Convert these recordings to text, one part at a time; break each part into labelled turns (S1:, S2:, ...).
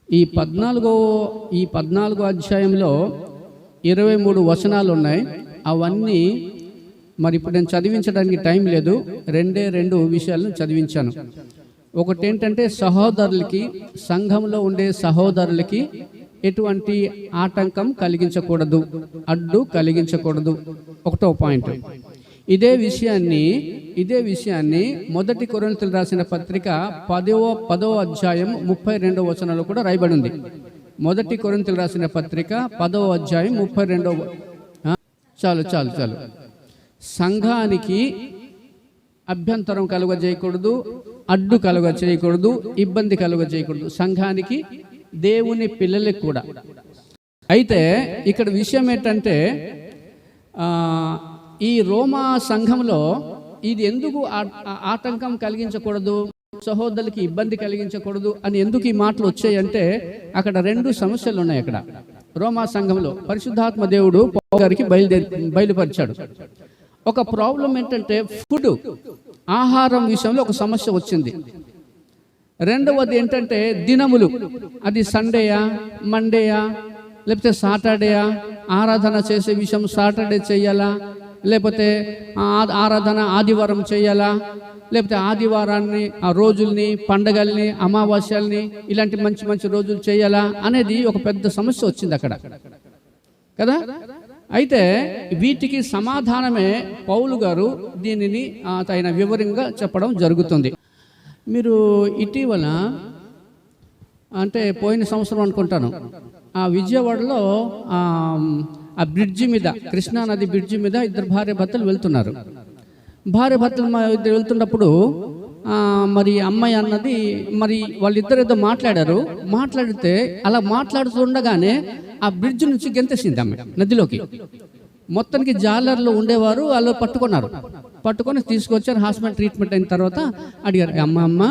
S1: ఈ 14వ అధ్యాయంలో 23 వచనాలు ఉన్నాయి. అవన్నీ మరి ఇప్పుడు నేను చదివించడానికి టైం లేదు. రెండు విషయాలను చదివించాను. ఒకటి ఏంటంటే సహోదరులకి, సంఘంలో ఉండే సహోదరులకి ఎటువంటి ఆటంకం కలిగించకూడదు, అడ్డు కలిగించకూడదు. ఒకటో పాయింట్. ఇదే విషయాన్ని మొదటి కొరింథీయులకు రాసిన పత్రిక 10వ అధ్యాయం 32వ వచనంలో కూడా రాయబడి ఉంది. మొదటి కొరింథీయులకు రాసిన పత్రిక 10వ అధ్యాయం 32వ. చాలు. సంఘానికి అభ్యంతరం కలుగజేయకూడదు, అడ్డు కలుగజేయకూడదు, ఇబ్బంది కలుగజేయకూడదు. సంఘానికి, దేవుని పిల్లలకి కూడా. అయితే ఇక్కడ విషయం ఏంటంటే ఈ రోమా సంఘంలో ఇది ఎందుకు ఆటంకం కలిగించకూడదు, సహోదరులకి ఇబ్బంది కలిగించకూడదు అని ఎందుకు ఈ మాటలు వచ్చాయంటే అక్కడ 2 సమస్యలు ఉన్నాయి. అక్కడ రోమా సంఘంలో పరిశుద్ధాత్మ దేవుడు పౌలు గారికి బయలుపరిచాడు. ఒక ప్రాబ్లం ఏంటంటే ఫుడ్, ఆహారం విషయంలో ఒక సమస్య వచ్చింది. రెండవది ఏంటంటే దినములు, అది సండేయా, మండేయా, లేకపోతే సాటర్డేయా, ఆరాధన చేసే విషయం సాటర్డే చేయాలా, లేకపోతే ఆరాధన ఆదివారం చేయాలా, లేకపోతే ఆదివారాన్ని, ఆ రోజుల్ని, పండగల్ని, అమావాస్యల్ని, ఇలాంటి మంచి మంచి రోజులు చేయాలా అనేది ఒక పెద్ద సమస్య వచ్చింది అక్కడ కదా. అయితే వీటికి సమాధానమే పౌలు గారు దీనిని ఆయన వివరంగా చెప్పడం జరుగుతుంది. మీరు ఇటీవల అంటే పోయిన సంవత్సరం అనుకుంటాను, ఆ విజయవాడలో ఆ బ్రిడ్జి మీద, కృష్ణానది బ్రిడ్జి మీద 2 భార్యాభర్తలు వెళ్తున్నారు. భార్యాభర్తలు వెళ్తున్నప్పుడు మరి అమ్మాయి అన్నది, మరి వాళ్ళిద్దరు ఏదో మాట్లాడితే అలా మాట్లాడుతుండగానే ఆ బ్రిడ్జ్ నుంచి గెంతేసింది ఆమె నదిలోకి. మొత్తానికి జాలర్లో ఉండేవారు వాళ్ళు పట్టుకొని తీసుకొచ్చారు. హాస్పిటల్ ట్రీట్మెంట్ అయిన తర్వాత అడిగారు, అమ్మ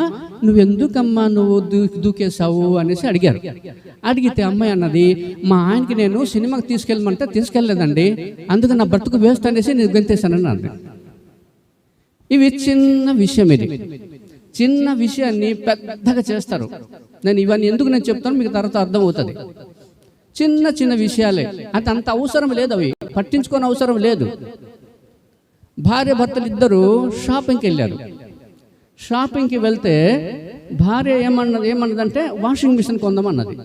S1: నువ్వెందుకమ్మా నువ్వు దూకేసావు అనేసి అడిగారు. అడిగితే అమ్మాయి అన్నది, మా ఆయనకి నేను సినిమాకి తీసుకెళ్ళమంటే తీసుకెళ్ళలేదండి, అందుకని నా బ్రతుకు వేస్ట్ అనేసి నేను గెంతేశానని అన్నది. ఇవి చిన్న విషయం, చిన్న విషయాన్ని పెద్దగా చేస్తారు. నేను ఇవన్నీ ఎందుకు నేను చెప్తాను మీకు తర్వాత అర్థమవుతుంది. చిన్న విషయాలే, అంత అవసరం లేదు, అవి పట్టించుకోని అవసరం లేదు. భార్య భర్తలు ఇద్దరు షాపింగ్కి వెళ్ళారు. షాపింగ్కి వెళ్తే భార్య ఏమన్నదంటే వాషింగ్ మిషన్ కొందామన్నది.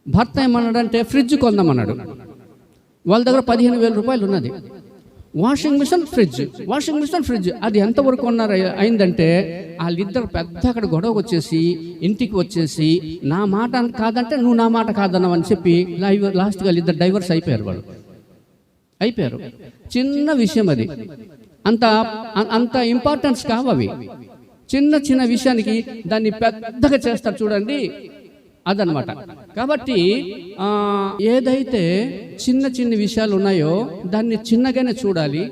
S1: భర్త ఏమన్నాడంటే ఫ్రిడ్జ్ కొందామన్నాడు. వాళ్ళ దగ్గర 15,000 రూపాయలు ఉన్నది. వాషింగ్ మిషన్ ఫ్రిడ్జ్ అది ఎంతవరకు అయిందంటే వాళ్ళిద్దరు పెద్ద అక్కడ గొడవ వచ్చేసి ఇంటికి వచ్చేసి నా మాట కాదంటే నువ్వు నా మాట కాదన్నావు అని చెప్పి లాస్ట్గా వాళ్ళిద్దరు డైవర్స్ అయిపోయారు. చిన్న విషయం అది, అంత ఇంపార్టెన్స్ కావవి. చిన్న విషయానికి దాన్ని పెద్దగా చేస్తారు చూడండి, అదనమాట. కాబట్టి ఏదైతే చిన్న విషయాలు ఉన్నాయో దాన్ని చిన్నగానే చూడాలి,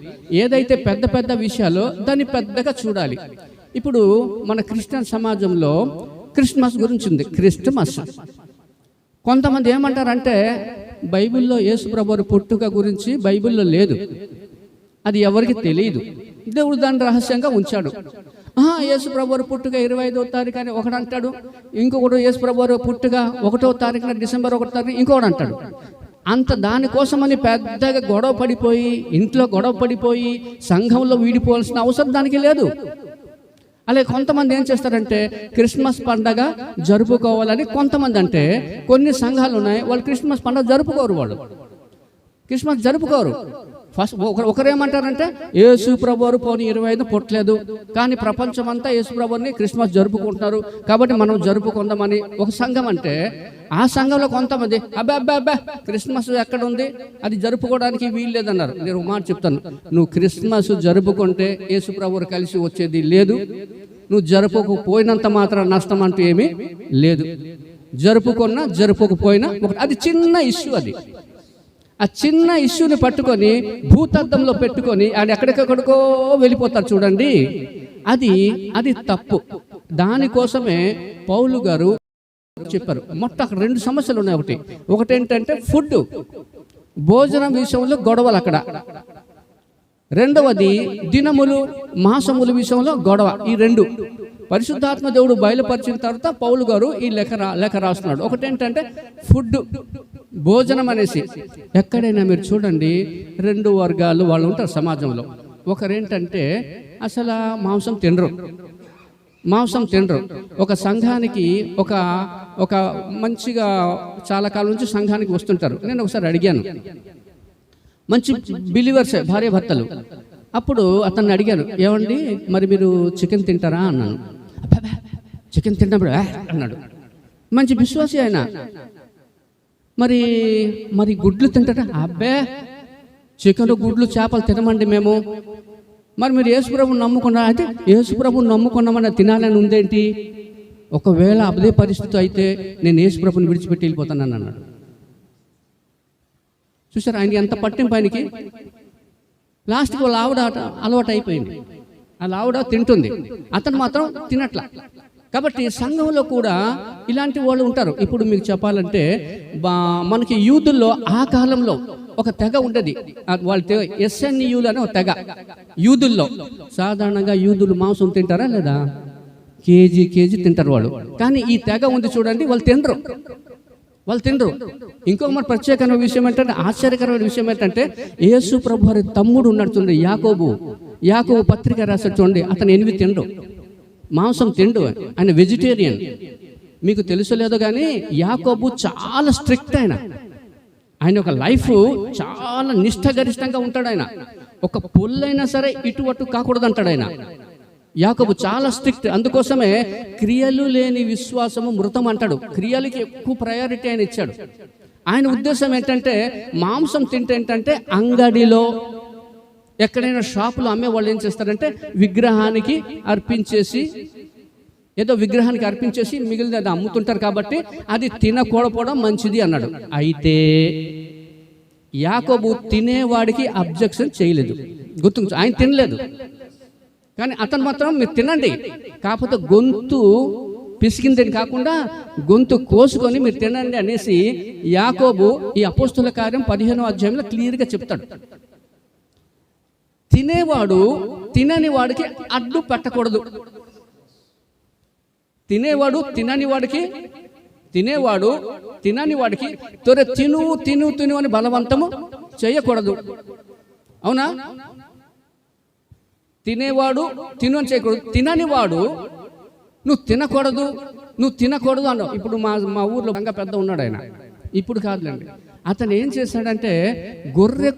S1: ఏదైతే పెద్ద విషయాలో దాన్ని పెద్దగా చూడాలి. ఇప్పుడు మన క్రిస్టియన్ సమాజంలో క్రిస్మస్ గురించి ఉంది. క్రిస్మస్ కొంతమంది ఏమంటారంటే బైబిల్లో యేసుప్రభువు పుట్టుక గురించి బైబిల్లో లేదు, అది ఎవరికి తెలియదు, దేవుడు దాన్ని రహస్యంగా ఉంచాడు. యేసుప్రభువు పుట్టుక 25వ తారీఖు అని ఒకడు అంటాడు, ఇంకొకడు యేసుప్రభువు పుట్టుక 1వ తారీఖున డిసెంబర్ 1వ తారీఖు ఇంకొకడు అంటాడు. అంత దానికోసమని పెద్దగా ఇంట్లో గొడవ పడిపోయి సంఘంలో వీడిపోవాల్సిన అవసరం దానికి లేదు. అలాగే కొంతమంది ఏం చేస్తారంటే క్రిస్మస్ పండగ జరుపుకోవాలని కొంతమంది, అంటే కొన్ని సంఘాలు ఉన్నాయి వాళ్ళు క్రిస్మస్ పండగ జరుపుకోరు, క్రిస్మస్ జరుపుకోరు. ఫస్ట్ ఒకరేమంటారంటే యేసు ప్రభువు పోనీ 25 పుట్టలేదు, కానీ ప్రపంచం అంతా యేసు ప్రభువుని క్రిస్మస్ జరుపుకుంటున్నారు కాబట్టి మనం జరుపుకుందామని ఒక సంఘం అంటే, ఆ సంఘంలో కొంతమంది అబ్బా క్రిస్మస్ ఎక్కడ ఉంది, అది జరుపుకోవడానికి వీలు లేదన్నారు. నేను ఒక మాట చెప్తాను, నువ్వు క్రిస్మస్ జరుపుకుంటే యేసు ప్రభువు కలిసి వచ్చేది లేదు, నువ్వు జరుపుకోపోయినంత మాత్రం నష్టం అంటూ ఏమీ లేదు. జరుపుకున్నా జరుపుకోపోయినా అది చిన్న ఇష్యూ. అది ఆ చిన్న ఇష్యూని పట్టుకొని భూతద్దంలో పెట్టుకొని ఆయన ఎక్కడికెక్కడికో వెళ్ళిపోతారు చూడండి, అది తప్పు. దానికోసమే పౌలు గారు చెప్పారు. అక్కడ 2 సమస్యలు ఉన్నాయి. ఒకటి ఏంటంటే ఫుడ్, భోజనం విషయంలో గొడవలు. అక్కడ రెండవది దినములు, మాసముల విషయంలో గొడవ. ఈ రెండు పరిశుద్ధాత్మ దేవుడు బయలుపరిచిన తర్వాత పౌలు గారు ఈ లెక్క రాస్తున్నాడు. ఒకటేంటంటే ఫుడ్, భోజనం అనేసి. ఎక్కడైనా మీరు చూడండి, రెండు వర్గాలు వాళ్ళు ఉంటారు సమాజంలో. ఒకరేంటంటే అసలు మాంసం తినరు. ఒక సంఘానికి ఒక మంచిగా చాలా కాలం నుంచి సంఘానికి వస్తుంటారు. నేను ఒకసారి అడిగాను, మంచి బిలీవర్సే భార్య భర్తలు. అప్పుడు అతన్ని అడిగాను, ఏమండి మరి మీరు చికెన్ తింటారా అన్నాను. చికెన్ తిన్నప్పుడు అన్నాడు. మంచి విశ్వాసి ఆయన. మరి గుడ్లు తింటారా? అబ్బే చికెన్, గుడ్లు, చేపలు తినమండి మేము. మరి మీరు యేసుప్రభుని నమ్ముకున్నా అయితే యేసుప్రభుని నమ్ముకున్నామని తినాలని ఉందేంటి? ఒకవేళ అదే పరిస్థితి అయితే నేను యేసుప్రభుని విడిచిపెట్టి వెళ్ళిపోతానని అన్నాడు. చూసారు ఆయనకి ఎంత పట్టింపు ఆయనకి. లాస్ట్కి వాళ్ళ ఆవిడ అలవాటు అయిపోయింది. వాళ్ళ ఆవిడ తింటుంది, అతను మాత్రం తినట్లా. కాబట్టి సంఘంలో కూడా ఇలాంటి వాళ్ళు ఉంటారు. ఇప్పుడు మీకు చెప్పాలంటే మనకి యూదుల్లో ఆ కాలంలో ఒక తెగ ఉండేది. వాళ్ళ SNUలు అనే ఒక తెగ యూదుల్లో. సాధారణంగా యూదులు మాంసం తింటారా లేదా? కేజీ తింటారు వాళ్ళు. కానీ ఈ తెగ ఉంది చూడండి, వాళ్ళు తినరు. ఇంకొక మన ప్రత్యేకమైన విషయం ఏంటంటే, ఆశ్చర్యకరమైన విషయం ఏంటంటే, యేసు ప్రభు వారి తమ్ముడు ఉన్నాడు చూడండి, యాకోబు పత్రిక రాశాడు చూడండి. అతను 8 తినడు, మాంసం తిండు. ఆయన వెజిటేరియన్. మీకు తెలుసో లేదో కానీ యాకోబు చాలా స్ట్రిక్ట్. ఆయన ఒక లైఫ్ చాలా నిష్ఠగరిష్టంగా ఉంటాడు. ఆయన ఒక పొల్లైనా సరే ఇటు అటు కాకూడదు అంటాడు ఆయన. యాకోబు చాలా స్ట్రిక్ట్. అందుకోసమే క్రియలు లేని విశ్వాసము మృతం అంటాడు. క్రియలకి ఎక్కువ ప్రయారిటీ ఆయన ఇచ్చాడు. ఆయన ఉద్దేశం ఏంటంటే, మాంసం తింటే ఏంటంటే అంగడిలో ఎక్కడైనా షాపులో అమ్మే వాళ్ళు ఏం చేస్తారంటే విగ్రహానికి అర్పించేసి మిగిలినది అమ్ముతుంటారు. కాబట్టి అది తినకూడపోవడం మంచిది అన్నాడు. అయితే యాకోబు తినేవాడికి అబ్జెక్షన్ చేయలేదు. గుర్తు, ఆయన తినలేదు. కానీ అతను మాత్రం మీరు తినండి, కాకపోతే గొంతు పిసికిందని కాకుండా గొంతు కోసుకొని మీరు తినండి అనేసి యాకోబు ఈ అపోస్తుల కార్యం 15వ అధ్యాయంలో క్లియర్గా చెప్తాడు. తినేవాడు తినని వాడికి అడ్డు పెట్టకూడదు. తినేవాడు తినని వాడికి తిను అని బలవంతము చేయకూడదు. అవునా? తినేవాడు తిను అని చేయకూడదు. తినని వాడు నువ్వు తినకూడదు అన్నావు. ఇప్పుడు మా ఊర్లో బాగా పెద్ద ఉన్నాడు ఆయన. ఇప్పుడు కాదులేండి. అతను ఏం చేశాడంటే గొర్రె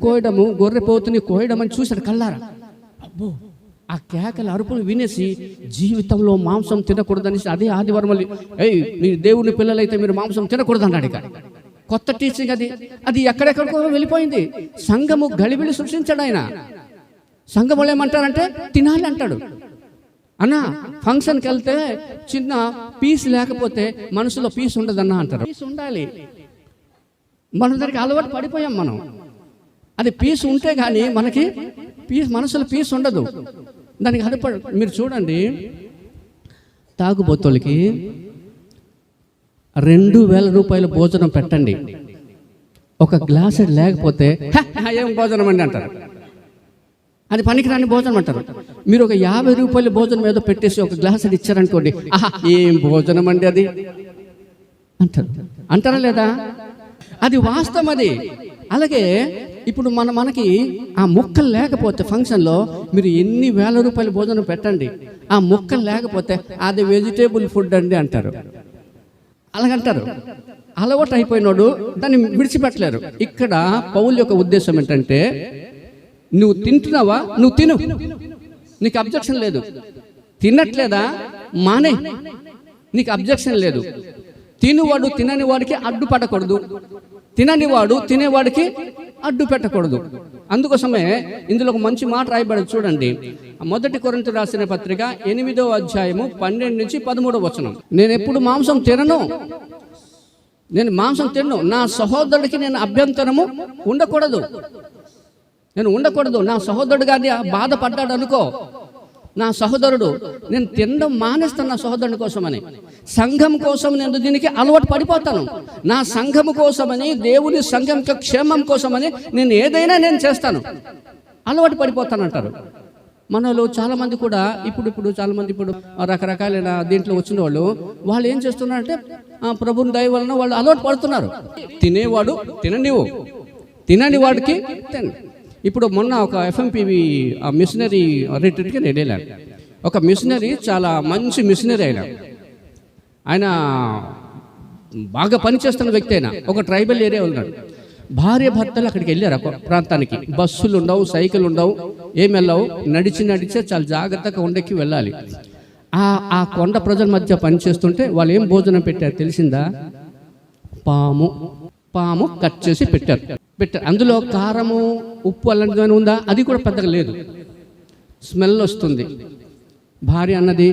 S1: పోతుని కోయడం అని చూశాడు కళ్ళారా. అబ్బో, ఆ కేకల అరుపులు వినేసి జీవితంలో మాంసం తినకూడదనేసి అదే ఆదివారం మళ్ళీ మీ దేవుని పిల్లలైతే మీరు మాంసం తినకూడదు అన్నాడు. ఇక కొత్త టీచింగ్ అది ఎక్కడెక్కడికో వెళ్ళిపోయింది. సంఘము గలిబిలి సృష్టించాడు ఆయన. సంఘం వాళ్ళు ఏమంటారంటే తినాలి అంటాడు. అన్న ఫంక్షన్కి వెళ్తే చిన్న పీస్ లేకపోతే మనసులో పీస్ ఉండదన్నా అంటారు. పీస్ ఉండాలి. మనం దానికి అలవాటు పడిపోయాం మనం. అది పీస్ ఉంటే కానీ మనకి మనసులో పీస్ ఉండదు. దానికి అలవాటు. మీరు చూడండి, తాగుబోతులకి 2000 రూపాయల భోజనం పెట్టండి, ఒక గ్లాస్ లేకపోతే ఏం భోజనం అండి అంటారు. అది పనికిరాని భోజనం అంటారు. మీరు ఒక 50 రూపాయల భోజనం ఏదో పెట్టేసి ఒక గ్లాస్ అది ఇచ్చారనుకోండి, ఏం భోజనం అండి అది అంటారా లేదా? అది వాస్తవం. అది అలాగే ఇప్పుడు మనకి ఆ ముక్కలు లేకపోతే ఫంక్షన్లో మీరు ఎన్ని వేల రూపాయల భోజనం పెట్టండి, ఆ ముక్కలు లేకపోతే అది వెజిటేబుల్ ఫుడ్ అండి అంటారు. అలాగంటారు. అలవాటు అయిపోయినాడు, దాన్ని విడిచిపెట్టలేరు. ఇక్కడ పౌలు యొక్క ఉద్దేశం ఏంటంటే, నువ్వు తింటున్నావా, నువ్వు తిను, నీకు అబ్జెక్షన్ లేదు. తినట్లేదా, మానే, నీకు అబ్జెక్షన్ లేదు. తినువాడు తినని వాడికి అడ్డు పడకూడదు, తిననివాడు తినేవాడికి అడ్డు పెట్టకూడదు. అందుకోసమే ఇందులో ఒక మంచి మాట రాయబడి చూడండి. 1 కొరింథీయులకు రాసిన పత్రిక 8వ అధ్యాయము 12 నుంచి 13వ వచనం. నేను ఎప్పుడు మాంసం తినను, నా సహోదరుడికి నేను అభ్యంతరము ఉండకూడదు. నా సహోదరుడు గారిని బాధపడ్డాడు అనుకో, నా సహోదరుడు, నేను తినడం మానేస్తాను నా సహోదరుని కోసమని. సంఘం కోసం నేను దీనికి అలవాటు పడిపోతాను. నా సంఘము కోసమని, దేవుని సంఘం క్షేమం కోసమని నేను ఏదైనా చేస్తాను. అలవాటు పడిపోతానంటారు. మనలో చాలామంది కూడా ఇప్పుడు చాలామంది రకరకాలైన దీంట్లో వచ్చిన వాళ్ళు ఏం చేస్తున్నారంటే ప్రభుని దయ వలన వాళ్ళు అలవాటు పడుతున్నారు. తినేవాడు తిననివ్వు, తినని వాడికి తిన. ఇప్పుడు మొన్న ఒక FMPV మిషనరీ రిట్రీట్కి నేను వెళ్ళాను. ఒక మిషనరీ, చాలా మంచి మిషనరీ ఆయన బాగా పనిచేస్తున్న వ్యక్తి అయినా, ఒక ట్రైబల్ ఏరియా ఉన్నాడు. భార్య భర్తలు అక్కడికి వెళ్ళారు ఆ ప్రాంతానికి. బస్సులు ఉండవు, సైకిల్ ఉండవు, ఏమి వెళ్ళవు, నడిచే చాలా జాగ్రత్తగా కొండెక్కి వెళ్ళాలి. ఆ కొండ ప్రజల మధ్య పనిచేస్తుంటే వాళ్ళు ఏం భోజనం పెట్టారు తెలిసిందా? పాము కట్ చేసి పెట్టారు. అందులో కారము, ఉప్పు అలాంటిది ఉందా? అది కూడా పెద్దగా లేదు, స్మెల్ వస్తుంది. భార్య అన్నది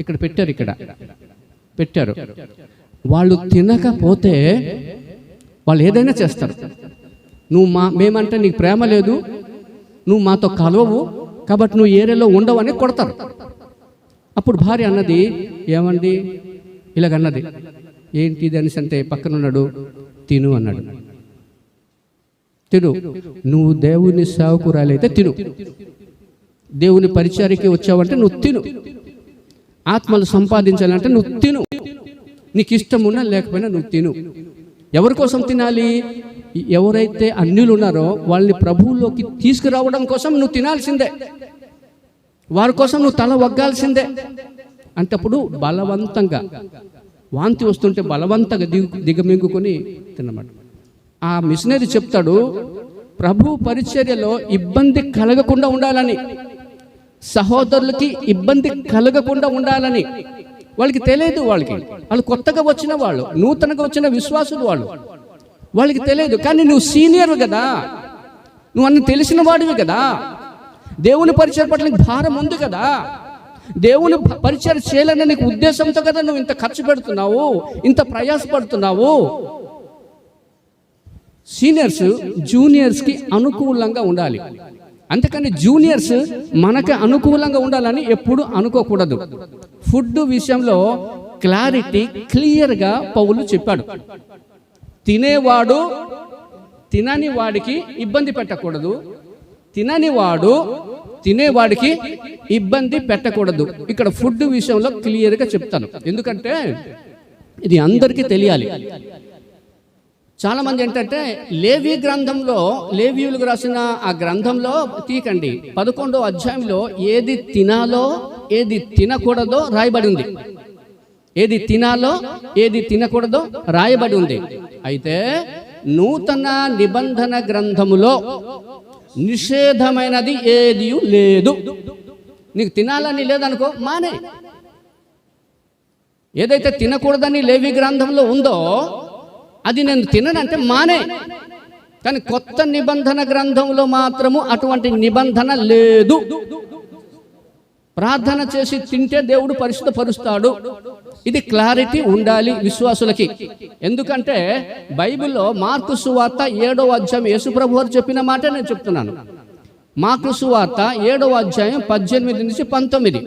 S1: ఇక్కడ పెట్టారు. వాళ్ళు తినకపోతే వాళ్ళు ఏదైనా చేస్తారు. మేమంటే నీకు ప్రేమ లేదు, నువ్వు మాతో కలవవు, కాబట్టి నువ్వు ఏరియాలో ఉండవు అని కొడతారు. అప్పుడు భార్య అన్నది, ఏమండి ఇలాగన్నది, ఏంటిది అనేసి అంటే పక్కనున్నాడు, తిను అన్నాడు. తిను, నువ్వు దేవుని సేవకురాలైతే తిను, దేవుని పరిచర్యకి వచ్చావంటే నువ్వు తిను, ఆత్మలు సంపాదించాలంటే నువ్వు తిను, నీకు ఇష్టం ఉన్నా లేకపోయినా నువ్వు తిను. ఎవరి కోసం తినాలి? ఎవరైతే అన్యులు ఉన్నారో వాళ్ళని ప్రభువులోకి తీసుకురావడం కోసం నువ్వు తినాల్సిందే, వారి కోసం నువ్వు తల వగ్గాల్సిందే. అంటప్పుడు బలవంతంగా వాంతి వస్తుంటే బలవంతంగా దిగమింగుకొని తిన్నమాట. ఆ మిషనరీ చెప్తాడు, ప్రభు పరిచర్యలో ఇబ్బంది కలగకుండా ఉండాలని, సహోదరులకి ఇబ్బంది కలగకుండా ఉండాలని. వాళ్ళకి తెలియదు, వాళ్ళు కొత్తగా వచ్చిన వాళ్ళు, నూతనగా వచ్చిన విశ్వాసులు వాళ్ళకి తెలియదు. కానీ నువ్వు సీనియర్ కదా, నువ్వు అన్ని తెలిసిన వాడివి కదా, దేవుని పరిచయం పట్ల భారం ఉంది కదా, దేవుని పరిచయం చేయాలనే నీకు ఉద్దేశంతో కదా నువ్వు ఇంత ఖర్చు పెడుతున్నావు, ఇంత ప్రయాసపడుతున్నావు. సీనియర్స్ జూనియర్స్కి అనుకూలంగా ఉండాలి, అంతేకాని జూనియర్స్ మనకు అనుకూలంగా ఉండాలని ఎప్పుడు అనుకోకూడదు. ఫుడ్ విషయంలో క్లారిటీ క్లియర్గా పౌలు చెప్పాడు. తినేవాడు తినని వాడికి ఇబ్బంది పెట్టకూడదు, తిననివాడు తినేవాడికి ఇబ్బంది పెట్టకూడదు. ఇక్కడ ఫుడ్ విషయంలో క్లియర్గా చెప్తాను, ఎందుకంటే ఇది అందరికీ తెలియాలి. చాలామంది ఏంటంటే లేవి గ్రంథంలో, లేవీయులకు రాసిన ఆ గ్రంథంలో తీకండి 11వ అధ్యాయంలో ఏది తినాలో ఏది తినకూడదో రాయబడి ఉంది. ఏది తినాలో ఏది తినకూడదో రాయబడి ఉంది. అయితే నూతన నిబంధన గ్రంథములో నిషేధమైనది ఏది లేదు. నీకు తినాలని లేదనుకో, మానే. ఏదైతే తినకూడదని లేవి గ్రంథంలో ఉందో అది నేను తిననంటే మానే. కానీ కొత్త నిబంధన గ్రంథంలో మాత్రము అటువంటి నిబంధన లేదు. ప్రార్థన చేసి తింటే దేవుడు పరిశుద్ధపరుస్తాడు. ఇది క్లారిటీ ఉండాలి విశ్వాసులకి. ఎందుకంటే బైబిల్లో మార్కు సువార్త 7వ అధ్యాయం యేసుప్రభు వారు చెప్పిన మాట నేను చెప్తున్నాను. మార్కు సువార్త 7వ అధ్యాయం 18 నుంచి 19.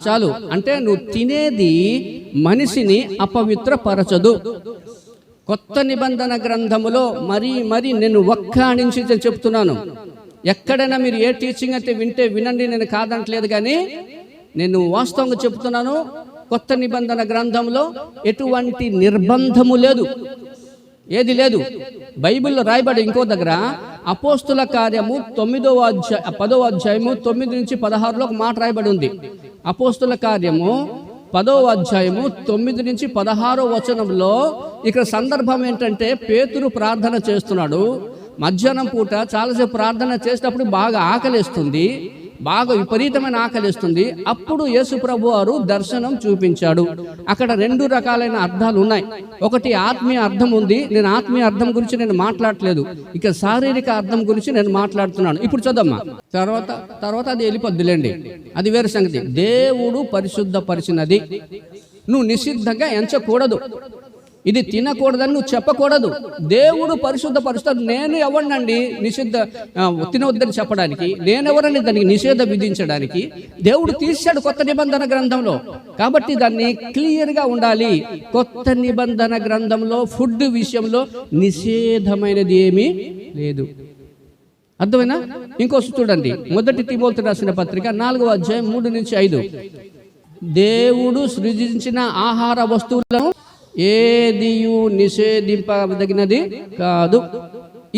S1: చాలు, అంటే నువ్వు తినేది మనిషిని అపవిత్రపరచదు. కొత్త నిబంధన గ్రంథములో మరి నేను ఒక్కాణించి చెప్తున్నాను. ఎక్కడైనా మీరు ఏ టీచింగ్ అయితే వింటే వినండి, నేను కాదంటలేదు, కానీ నేను వాస్తవంగా చెప్తున్నాను. కొత్త నిబంధన గ్రంథంలో ఎటువంటి నిర్బంధము లేదు, ఏది లేదు. బైబిల్లో రాయబడి ఇంకో దగ్గర అపోస్తుల కార్యము 10వ అధ్యాయము 9 నుంచి 16లో ఒక మాట రాయబడి ఉంది. అపోస్తుల కార్యము 10వ అధ్యాయము 9 నుంచి 16వ వచనంలో ఇక్కడ సందర్భం ఏంటంటే పేతురు ప్రార్థన చేస్తున్నాడు. మధ్యాహ్నం పూట చాలాసేపు ప్రార్థన చేసేటప్పుడు బాగా ఆకలిస్తుంది, బాగా విపరీతమైన ఆకలిస్తుంది. అప్పుడు యేసు ప్రభు వారు దర్శనం చూపించాడు. అక్కడ 2 రకాలైన అర్థాలు ఉన్నాయి. ఒకటి ఆత్మీయ అర్థం ఉంది. నేను ఆత్మీయ అర్థం గురించి నేను మాట్లాడట్లేదు, ఇక శారీరక అర్థం గురించి నేను మాట్లాడుతున్నాను. ఇప్పుడు చదమ్మా, తర్వాత అది వెళ్ళిపోద్దులేండి, అది వేరే సంగతి. దేవుడు పరిశుద్ధపరిచినది నువ్వు నిషిద్ధంగా ఎంచకూడదు. ఇది తినకూడదని నువ్వు చెప్పకూడదు. దేవుడు పరిశుద్ధపరుస్తాడు. నేను ఎవరినండి తినవద్దని చెప్పడానికి? నేనెవరని దానికి నిషేధం విధించడానికి? దేవుడు తీశాడు కొత్త నిబంధన గ్రంథంలో. కాబట్టి దాన్ని క్లియర్గా ఉండాలి. కొత్త నిబంధన గ్రంథంలో ఫుడ్ విషయంలో నిషేధమైనది ఏమీ లేదు. అర్థమైనా? ఇంకోసి చూడండి, 1 తిమోతి రాసిన పత్రిక 4వ అధ్యాయం 3-5. దేవుడు సృజించిన ఆహార వస్తువులను ఏదియు నిషేధింపదగినది కాదు.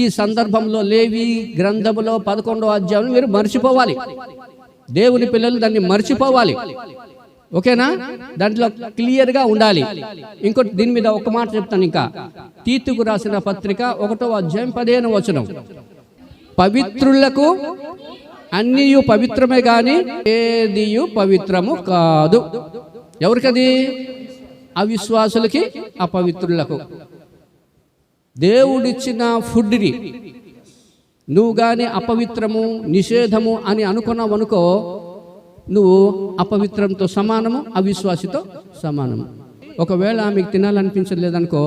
S1: ఈ సందర్భంలో లేవి గ్రంథములో 11వ అధ్యాయం మీరు మర్చిపోవాలి. దేవుని పిల్లలు దాన్ని మర్చిపోవాలి. ఓకేనా? దాంట్లో క్లియర్గా ఉండాలి. ఇంకోటి దీని మీద ఒక మాట చెప్తాను. ఇంకా తీతుకు రాసిన పత్రిక 1వ అధ్యాయం 15వ వచనం, పవిత్రులకు అన్నియు పవిత్రమే గాని ఏదియు పవిత్రము కాదు. ఎవరికది? అవిశ్వాసులకి, అపవిత్రులకు. దేవుడిచ్చిన ఫుడ్ని నువ్వు కానీ అపవిత్రము, నిషేధము అని అనుకున్నావు అనుకో, నువ్వు అపవిత్రంతో సమానము, అవిశ్వాసితో సమానము. ఒకవేళ మీకు తినాలనిపించలేదనుకో,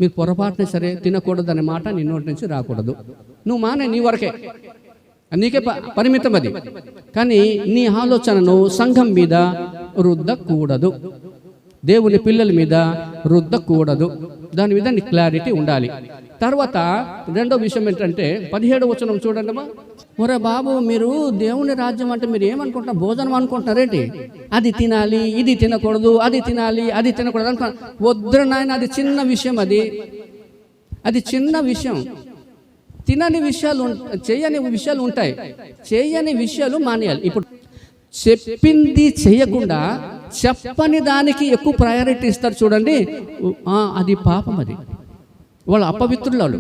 S1: మీరు పొరపాటున సరే తినకూడదు అనే మాట నీ నోటి నుంచి రాకూడదు. నువ్వు మానే, నీ వరకే, నీకే పరిమితం అది. కానీ నీ ఆలోచనను సంఘం మీద రుద్దకూడదు, దేవుని పిల్లల మీద రుద్దకూడదు. దాని మీద నీ క్లారిటీ ఉండాలి. తర్వాత రెండో విషయం ఏంటంటే 17వ వచనం చూడండమ్మా. ఒరే బాబు, మీరు దేవుని రాజ్యం అంటే మీరు ఏమనుకుంటున్నారు? భోజనం అనుకుంటున్నారేంటి? అది తినాలి, ఇది తినకూడదు, అది తినాలి, అది తినకూడదు అనుకో. వద్దు నాయన, అది చిన్న విషయం, అది చిన్న విషయం. తినని విషయాలు, చేయని విషయాలు ఉంటాయి. చేయని విషయాలు మానేయాలి. ఇప్పుడు చెప్పింది చేయకుండా చెప్పని దానికి ఎక్కువ ప్రయారిటీ ఇస్తారు చూడండి, అది పాపం. అది వాళ్ళు అపవిత్రులు.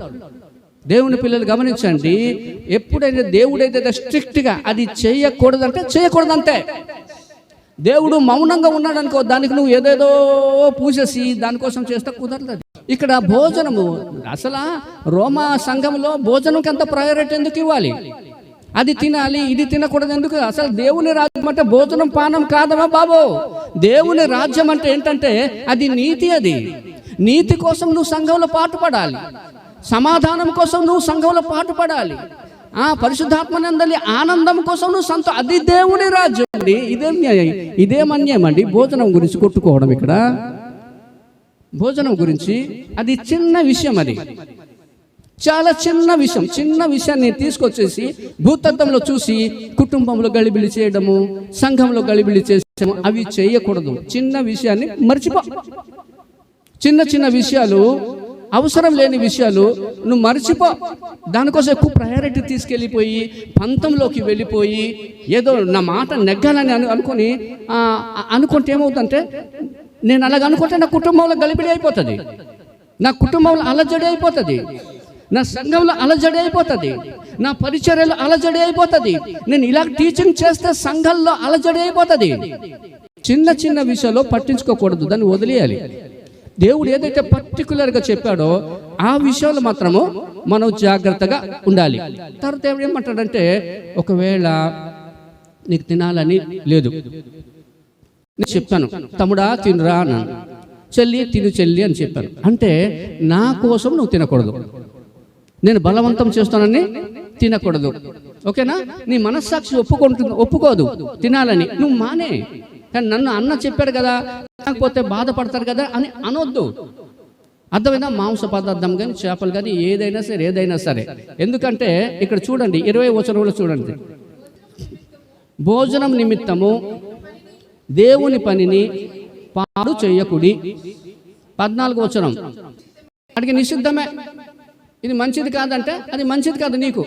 S1: దేవుని పిల్లలు గమనించండి, ఎప్పుడైతే దేవుడైతే స్ట్రిక్ట్గా అది చేయకూడదంటే చేయకూడదంతే. దేవుడు మౌనంగా ఉన్నాడు అనుకో, దానికి నువ్వు ఏదేదో పూసేసి దానికోసం చేస్తే కుదరదు. ఇక్కడ భోజనము, అసలు రోమా సంఘంలో భోజనంకి అంత ప్రయారిటీ ఎందుకు ఇవ్వాలి? అది తినాలి, ఇది తినకూడదు ఎందుకు? అసలు దేవుని రాజ్యం అంటే భోజనం పానం కాదమ్మా బాబు. దేవుని రాజ్యం అంటే ఏంటంటే అది నీతి. అది నీతి కోసం నువ్వు సంఘంలో పాటుపడాలి, సమాధానం కోసం నువ్వు సంఘంలో పాటుపడాలి, పరిశుద్ధాత్మనందలి ఆనందం కోసం నువ్వు అది దేవుని రాజ్యం అండి. ఇదేం న్యాయం, ఇదేం అన్యాయం అండి? భోజనం గురించి కొట్టుకోవడం. ఇక్కడ భోజనం గురించి అది చిన్న విషయం, అది చాలా చిన్న విషయం. చిన్న విషయాన్ని తీసుకొచ్చేసి భూతత్వంలో చూసి కుటుంబంలో గలిబిలి చేయడము, సంఘంలో గలిబిలి చేసడము, అవి చేయకూడదు. చిన్న విషయాన్ని మర్చిపో. చిన్న చిన్న విషయాలు, అవసరం లేని విషయాలు నువ్వు మర్చిపో. దానికోసం ఎక్కువ ప్రయారిటీ తీసుకెళ్ళిపోయి పంతంలోకి వెళ్ళిపోయి ఏదో నా మాట నెగ్గాలని అనుకుంటే ఏమవుతుందంటే, నేను అలాగ అనుకుంటే నా కుటుంబంలో గలిబిలి అయిపోతుంది, నా కుటుంబంలో అలజడి అయిపోతుంది, నా సంఘంలో అలజడి అయిపోతుంది, నా పరిచర్యలో అలజడి అయిపోతుంది, నేను ఇలా టీచింగ్ చేస్తే సంఘంలో అలజడి అయిపోతుంది. చిన్న చిన్న విషయాల్లో పట్టించుకోకూడదు, దాన్ని వదిలేయాలి. దేవుడు ఏదైతే పర్టికులర్గా చెప్పాడో ఆ విషయాలు మాత్రము మనం జాగ్రత్తగా ఉండాలి. తర్వాత ఏమంటాడంటే, ఒకవేళ నీకు తినాలని లేదు, నేను చెప్పాను తమ్ముడా తినురా అన్నాను, చెల్లి తిను చెల్లి అని చెప్పాను. అంటే నా కోసం నువ్వు తినకూడదు, నేను బలవంతం చేస్తానని తినకూడదు. ఓకేనా? నీ మనస్సాక్షి ఒప్పుకోదు తినాలని, నువ్వు మానే. కానీ నన్ను అన్న చెప్పాడు కదా, కాకపోతే బాధపడతారు కదా అని అనొద్దు. అర్థమైనా? మాంస పదార్థం కానీ చేపలు కానీ ఏదైనా సరే. ఎందుకంటే ఇక్కడ చూడండి 20వ వచనంలో చూడండి, భోజనం నిమిత్తము దేవుని పనిని పాడు చేయకుడి. 14వ వచనం, వాడికి నిషిద్ధమే, ఇది మంచిది కాదంటే అది మంచిది కాదు నీకు.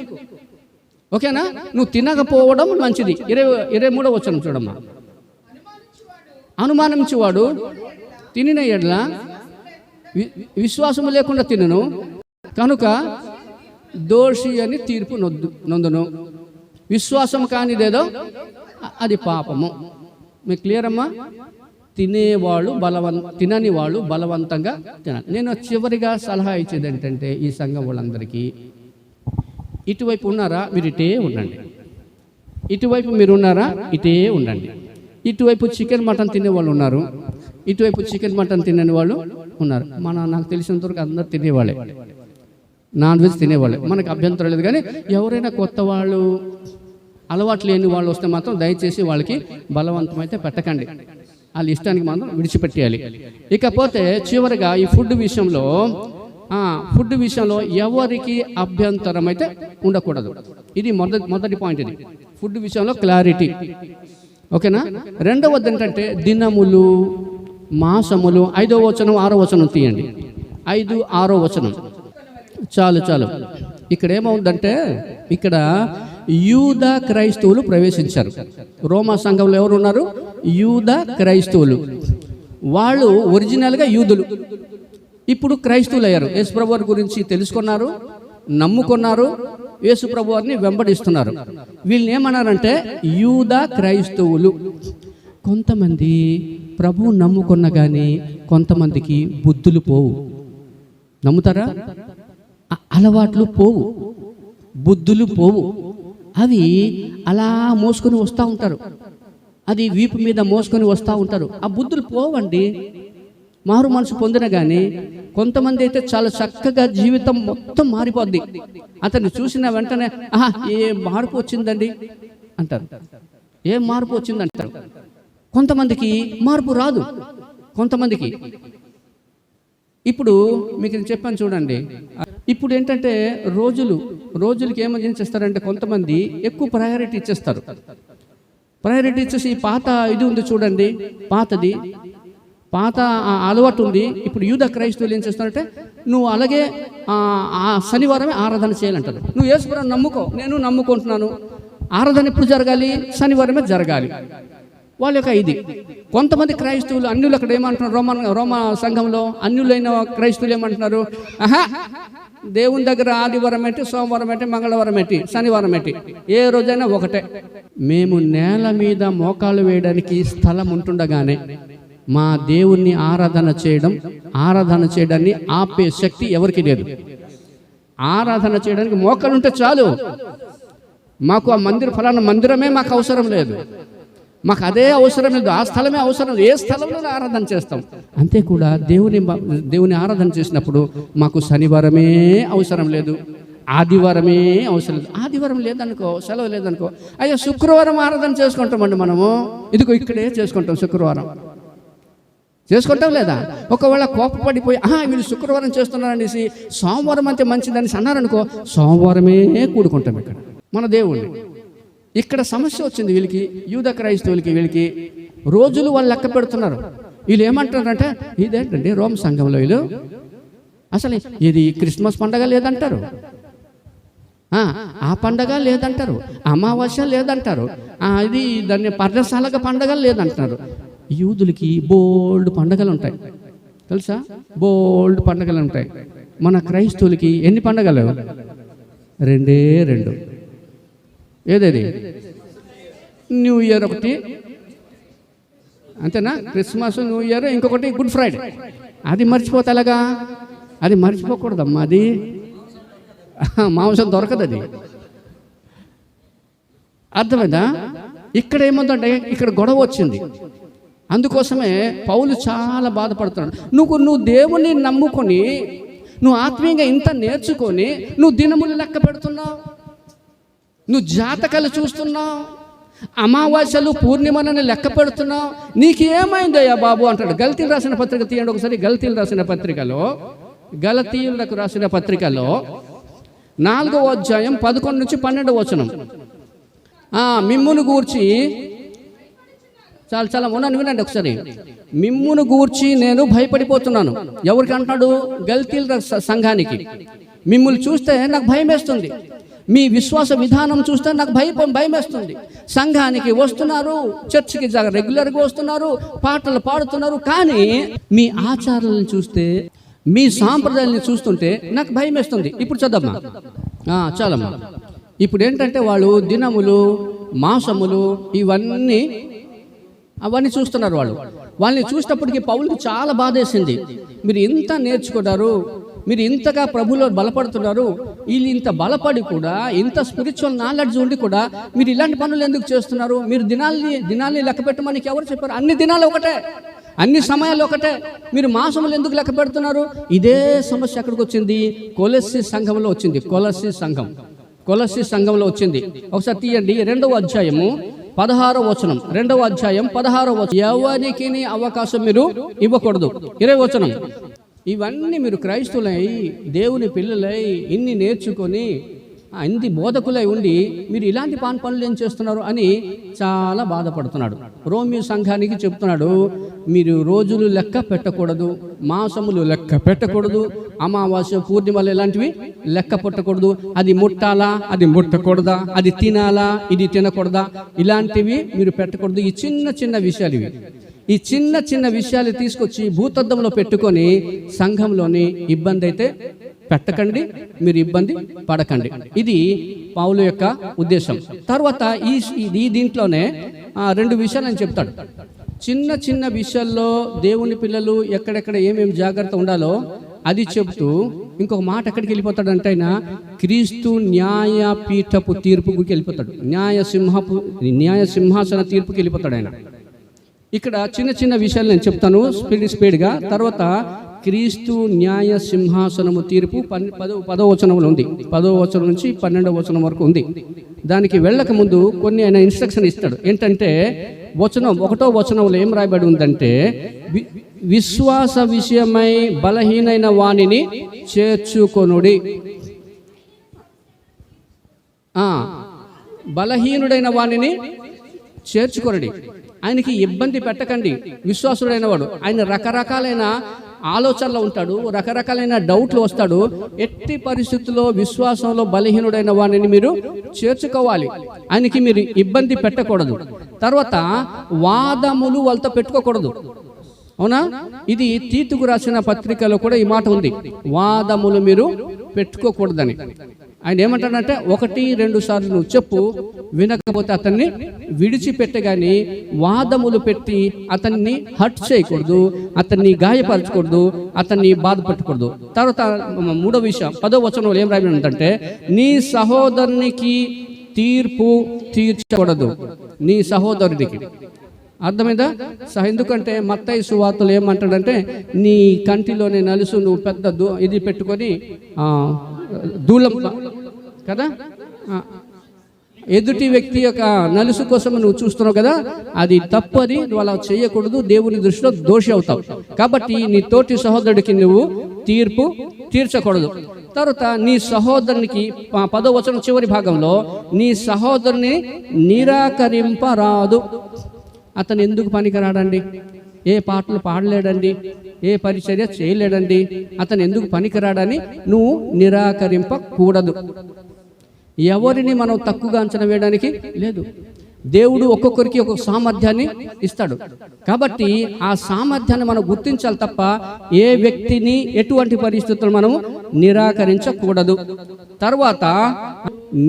S1: ఓకేనా? నువ్వు తినకపోవడం మంచిది. 23వ వచనం చూడమ్మా, అనుమానించువాడు తినిన ఎడల విశ్వాసము లేకుండా తినను కనుక దోషి అని తీర్పు నొందును. విశ్వాసం కానిదేదో అది పాపము. మీకు క్లియర్ అమ్మా? తినని వాళ్ళు బలవంతంగా తినాలి. నేను చివరిగా సలహా ఇచ్చేది ఏంటంటే, ఈ సంఘం వాళ్ళందరికీ, ఇటువైపు ఉన్నారా మీరు ఇటే ఉండండి, ఇటువైపు మీరు ఉన్నారా ఇటే ఉండండి. ఇటువైపు చికెన్ మటన్ తినేవాళ్ళు ఉన్నారు, ఇటువైపు చికెన్ మటన్ తినని వాళ్ళు ఉన్నారు. నాకు తెలిసినంతవరకు అందరు తినేవాళ్ళే, నాన్ వెజ్ తినేవాళ్ళే, మనకు అభ్యంతరం లేదు. కానీ ఎవరైనా కొత్త వాళ్ళు, అలవాటు లేని వాళ్ళు వస్తే మాత్రం దయచేసి వాళ్ళకి బలవంతమైతే పెట్టకండి, వాళ్ళ ఇష్టానికి మాత్రం విడిచిపెట్టేయాలి. ఇకపోతే చివరిగా ఈ ఫుడ్ విషయంలో ఫుడ్ విషయంలో ఎవరికి అభ్యంతరం అయితే ఉండకూడదు. ఇది మొదటి పాయింట్. ఇది ఫుడ్ విషయంలో క్లారిటీ. ఓకేనా? రెండవది ఏంటంటే దినములు, మాసములు. 5వ వచనం 6వ వచనం తీయండి. 5, 6వ వచనం. చాలు. ఇక్కడ ఏమవుతుందంటే, ఇక్కడ యూద క్రైస్తవులు ప్రవేశించారు. రోమా సంఘంలో ఎవరు ఉన్నారు? యూద క్రైస్తవులు. వాళ్ళు ఒరిజినల్గా యూదులు, ఇప్పుడు క్రైస్తవులు అయ్యారు. యేసుప్రభు వారి గురించి తెలుసుకున్నారు, నమ్ముకున్నారు, యేసుప్రభు వారిని వెంబడిస్తున్నారు. వీళ్ళని ఏమన్నారంటే యూద క్రైస్తవులు. కొంతమంది ప్రభువు నమ్ముకున్న కానీ కొంతమందికి బుద్ధులు పోవు. నమ్ముతారా? అలవాట్లు పోవు, బుద్ధులు పోవు. అవి అలా మోసుకొని వస్తూ ఉంటారు. అది వీపు మీద మోసుకొని వస్తూ ఉంటారు. ఆ బుద్ధులు పోవండి. మారు మనసు పొందిన కానీ కొంతమంది అయితే చాలా చక్కగా జీవితం మొత్తం మారిపోద్ది. అతన్ని చూసిన వెంటనే ఏ మార్పు వచ్చిందండి అంటారు. ఏం మార్పు వచ్చిందంటారు. కొంతమందికి మార్పు రాదు. కొంతమందికి ఇప్పుడు మీకు నేను చెప్పాను చూడండి. ఇప్పుడు ఏంటంటే రోజులకి ఏమని చేస్తారంటే కొంతమంది ఎక్కువ ప్రయారిటీ ఇచ్చేస్తారు. ప్రయారిటీ ఇచ్చేసి పాత ఇది ఉంది చూడండి, పాత అలవాటు ఉంది. ఇప్పుడు యూద క్రైస్తవులు ఏం చేస్తారంటే నువ్వు అలాగే శనివారమే ఆరాధన చేయాలంటారు. నువ్వు యేసుప్రభువుని నమ్ముకో, నేను నమ్ముకుంటున్నాను, ఆరాధన ఎప్పుడు జరగాలి? శనివారమే జరగాలి. వాళ్ళ యొక్క ఇది. కొంతమంది క్రైస్తవులు అన్యులు అక్కడ ఏమంటున్నారు, రోమా సంఘంలో అన్యులైన క్రైస్తవులు ఏమంటున్నారు, దేవుని దగ్గర ఆదివారం ఏంటి, సోమవారం ఏంటి, మంగళవారం ఏంటి, శనివారం ఏంటి, ఏ రోజైనా ఒకటే. మేము నేల మీద మోకాలు వేయడానికి స్థలం ఉంటుండగానే మా దేవుణ్ణి ఆరాధన చేయడాన్ని ఆపే శక్తి ఎవరికి లేదు. ఆరాధన చేయడానికి మోకాలు ఉంటే చాలు. మాకు ఆ ఫలానా మందిరమే మాకు అవసరం లేదు, మాకు అదే అవసరం లేదు, ఆ స్థలమే అవసరం లేదు. ఏ స్థలంలో ఆరాధన చేస్తాం. అంతే కూడా దేవుని ఆరాధన చేసినప్పుడు మాకు శనివారమే అవసరం లేదు, ఆదివారమే అవసరం లేదు. ఆదివారం లేదనుకో, సెలవు లేదనుకో, అయ్యో శుక్రవారం ఆరాధన చేసుకుంటామండి మనము. ఇదిగో ఇక్కడే చేసుకుంటాం, శుక్రవారం చేసుకుంటాం లేదా? ఒకవేళ కోపపడిపోయి వీళ్ళు శుక్రవారం చేస్తున్నారనేసి సోమవారం అంతే మంచిదని అన్నారనుకో, సోమవారమే కూడుకుంటాం ఇక్కడ మన దేవుణ్ణి. ఇక్కడ సమస్య వచ్చింది వీళ్ళకి, యూద క్రైస్తవులకి. వీళ్ళకి రోజులు వాళ్ళు లెక్క పెడుతున్నారు. వీళ్ళు ఏమంటారంటే ఇదేంటండి రోమ్ సంఘంలో వీళ్ళు అసలు ఇది క్రిస్మస్ పండగ లేదంటారు, ఆ పండగ లేదంటారు, అమావాస్య లేదంటారు, ఇది దాన్ని పర్ణశాలక పండగ లేదంటారు. యూదులకి బోల్డ్ పండగలు ఉంటాయి తెలుసా, బోల్డ్ పండగలు ఉంటాయి. మన క్రైస్తవులకి ఎన్ని పండగలు? 2. ఏదేది? న్యూ ఇయర్ ఒకటి, అంతేనా? క్రిస్మస్, న్యూ ఇయర్, ఇంకొకటి గుడ్ ఫ్రైడే. అది మర్చిపోతే ఎలాగా? అది మర్చిపోకూడదమ్మా. అది మాంసం దొరకదు, అది అర్థమైందా? ఇక్కడ ఏముందంటే ఇక్కడ గొడవ వచ్చింది. అందుకోసమే పౌలు చాలా బాధపడుతున్నాడు. నువ్వు దేవుణ్ణి నమ్ముకొని, నువ్వు ఆత్మీయంగా ఇంత నేర్చుకొని నువ్వు దినములు లెక్క పెడుతున్నావు, నువ్వు జాతకాలు చూస్తున్నావు, అమావాస్యలు పూర్ణిమలని లెక్క పెడుతున్నావు. నీకేమైందయ్యా బాబు అంటాడు. గలతీయులకు రాసిన పత్రిక తీయండి ఒకసారి. గలతీయులకు రాసిన పత్రికలో 4వ అధ్యాయం 11 నుంచి 12వ వచనం. మిమ్మును గూర్చి చాలా వినండి ఒకసారి. మిమ్మును గూర్చి నేను భయపడిపోతున్నాను. ఎవరికి అంటున్నాడు? గలతీయుల సంఘానికి. మిమ్ములు చూస్తే నాకు భయం వేస్తుంది, మీ విశ్వాస విధానం చూస్తే నాకు భయం వేస్తుంది. సంఘానికి వస్తున్నారు, చర్చికి రెగ్యులర్గా వస్తున్నారు, పాటలు పాడుతున్నారు, కానీ మీ ఆచారాలను చూస్తే, మీ సాంప్రదాయాలను చూస్తుంటే నాకు భయం వేస్తుంది. ఇప్పుడు చదవమ్మా, చాలమ్మా. ఇప్పుడు ఏంటంటే వాళ్ళు దినములు, మాసములు అవన్నీ చూస్తున్నారు. వాళ్ళని చూసినప్పటికీ పౌలుకి చాలా బాధేసింది. మీరు ఇంత నేర్చుకుంటారు, మీరు ఇంతగా ప్రభులో బలపడుతున్నారు, వీళ్ళు ఇంత బలపడి కూడా, ఇంత స్పిరిచువల్ నాలెడ్జ్ ఉండి కూడా మీరు ఇలాంటి పనులు ఎందుకు చేస్తున్నారు? మీరు దినాల్ని లెక్క పెట్టమని ఎవరు చెప్పారు? అన్ని దినాలు ఒకటే, అన్ని సమయాలు ఒకటే, మీరు మాసములు ఎందుకు లెక్క పెడుతున్నారు? ఇదే సమస్య ఎక్కడికి వచ్చింది? కొలస్సీ సంఘంలో వచ్చింది. కొలస్సీ సంఘంలో వచ్చింది. ఒకసారి తీయండి. 2వ అధ్యాయము 16వ వచనం. 2వ అధ్యాయం 16వ వచనం. ఎవరికి అవకాశం మీరు ఇవ్వకూడదు. 20వ వచనం. ఇవన్నీ మీరు క్రైస్తవులై, దేవుని పిల్లలై, ఇన్ని నేర్చుకొని, ఇన్ని బోధకులై ఉండి మీరు ఇలాంటి పనులు ఏం చేస్తున్నారు అని చాలా బాధపడుతున్నాడు. రోమి సంఘానికి చెప్తున్నాడు, మీరు రోజులు లెక్క పెట్టకూడదు, మాసములు లెక్క పెట్టకూడదు, అమావాస్య పూర్ణిమలు ఇలాంటివి లెక్క పెట్టకూడదు, అది ముట్టాలా, అది ముట్టకూడదా, అది తినాలా, ఇది తినకూడదా, ఇలాంటివి మీరు పెట్టకూడదు. ఈ చిన్న చిన్న విషయాలు ఇవి. ఈ చిన్న చిన్న విషయాలు తీసుకొచ్చి భూతద్దంలో పెట్టుకొని సంఘంలోని ఇబ్బంది అయితే పెట్టకండి, మీరు ఇబ్బంది పడకండి. ఇది పౌలు యొక్క ఉద్దేశం. తర్వాత ఈ దీంట్లోనే 2 విషయాలు అని చెప్తాడు. చిన్న చిన్న విషయాల్లో దేవుని పిల్లలు ఎక్కడెక్కడ ఏమేమి జాగ్రత్త ఉండాలో అది చెబుతూ ఇంకొక మాట ఎక్కడికి వెళ్ళిపోతాడంటే ఆయన క్రీస్తు న్యాయపీఠపు తీర్పుకి వెళ్ళిపోతాడు. న్యాయ సింహాసన తీర్పుకి వెళ్ళిపోతాడు ఆయన. ఇక్కడ చిన్న చిన్న విషయాలు నేను చెప్తాను స్పీడ్గా. తర్వాత క్రీస్తు న్యాయ సింహాసనము తీర్పు 10వ వచనంలో ఉంది. 10వ వచనం నుంచి 12వ వచనం వరకు ఉంది. దానికి వెళ్ళక ముందు కొన్ని ఆయన ఇన్స్ట్రక్షన్ ఇస్తాడు. ఏంటంటే 1వ వచనంలో ఏం రాయబడి ఉందంటే, విశ్వాస విషయమై బలహీనైన వానిని చేర్చుకొనుడి. బలహీనుడైన వానిని చేర్చుకొనుడి. ఆయనకి ఇబ్బంది పెట్టకండి. విశ్వాసుడైన వాడు ఆయన రకరకాలైన ఆలోచనలో ఉంటాడు, రకరకాలైన డౌట్లు వస్తాడు. ఎట్టి పరిస్థితుల్లో విశ్వాసంలో బలహీనుడైన వాడిని మీరు చేర్చుకోవాలి. ఆయనకి మీరు ఇబ్బంది పెట్టకూడదు. తర్వాత వాదములు వాళ్ళతో పెట్టుకోకూడదు. అవునా? ఇది తీతుకు రాసిన పత్రికలో కూడా ఈ మాట ఉంది, వాదములు మీరు పెట్టుకోకూడదని. ఆయన ఏమంటాడంటే 1-2 సార్లు నువ్వు చెప్పు, వినకపోతే అతన్ని విడిచిపెట్టే గాని వాదములు పెట్టి అతన్ని హర్ట్ చేయకూడదు, అతన్ని గాయపరచకూడదు, అతన్ని బాధపెట్టకూడదు. తర్వాత 3వ విషయం 10వ వచనంలో ఏం రాయబడి ఉందంటే, నీ సహోదరునికి తీర్పు తీర్చకూడదు. నీ సహోదరునికి అర్థమైందా? ఎందుకంటే మత్తయి సువార్తలు ఏమంటాడంటే, నీ కంటిలోనే నలుసు నువ్వు పెద్ద ఇది పెట్టుకొని దూలం కదా, ఎదుటి వ్యక్తి యొక్క నలుసు కోసం నువ్వు చూస్తున్నావు కదా, అది తప్పది, నువ్వు అలా చేయకూడదు, దేవుని దృష్టిలో దోషి అవుతావు. కాబట్టి నీ తోటి సహోదరుడికి నువ్వు తీర్పు తీర్చకూడదు. తర్వాత నీ సహోదరునికి 10వ వచనం చివరి భాగంలో, నీ సహోదరుని నిరాకరింపరాదు. అతను ఎందుకు పనికిరాడండి? ఏ పాటలు పాడలేడండి, ఏ పరిచర్య చేయలేడండి, అతను ఎందుకు పనికిరాడని నువ్వు నిరాకరింపకూడదు. ఎవరిని మనం తక్కువగా అంచనా వేయడానికి లేదు. దేవుడు ఒక్కొక్కరికి ఒక్కొక్క సామర్థ్యాన్ని ఇస్తాడు. కాబట్టి ఆ సామర్థ్యాన్ని మనం గుర్తించాలి తప్ప ఏ వ్యక్తిని ఎటువంటి పరిస్థితుల్లో మనము నిరాకరించకూడదు. తర్వాత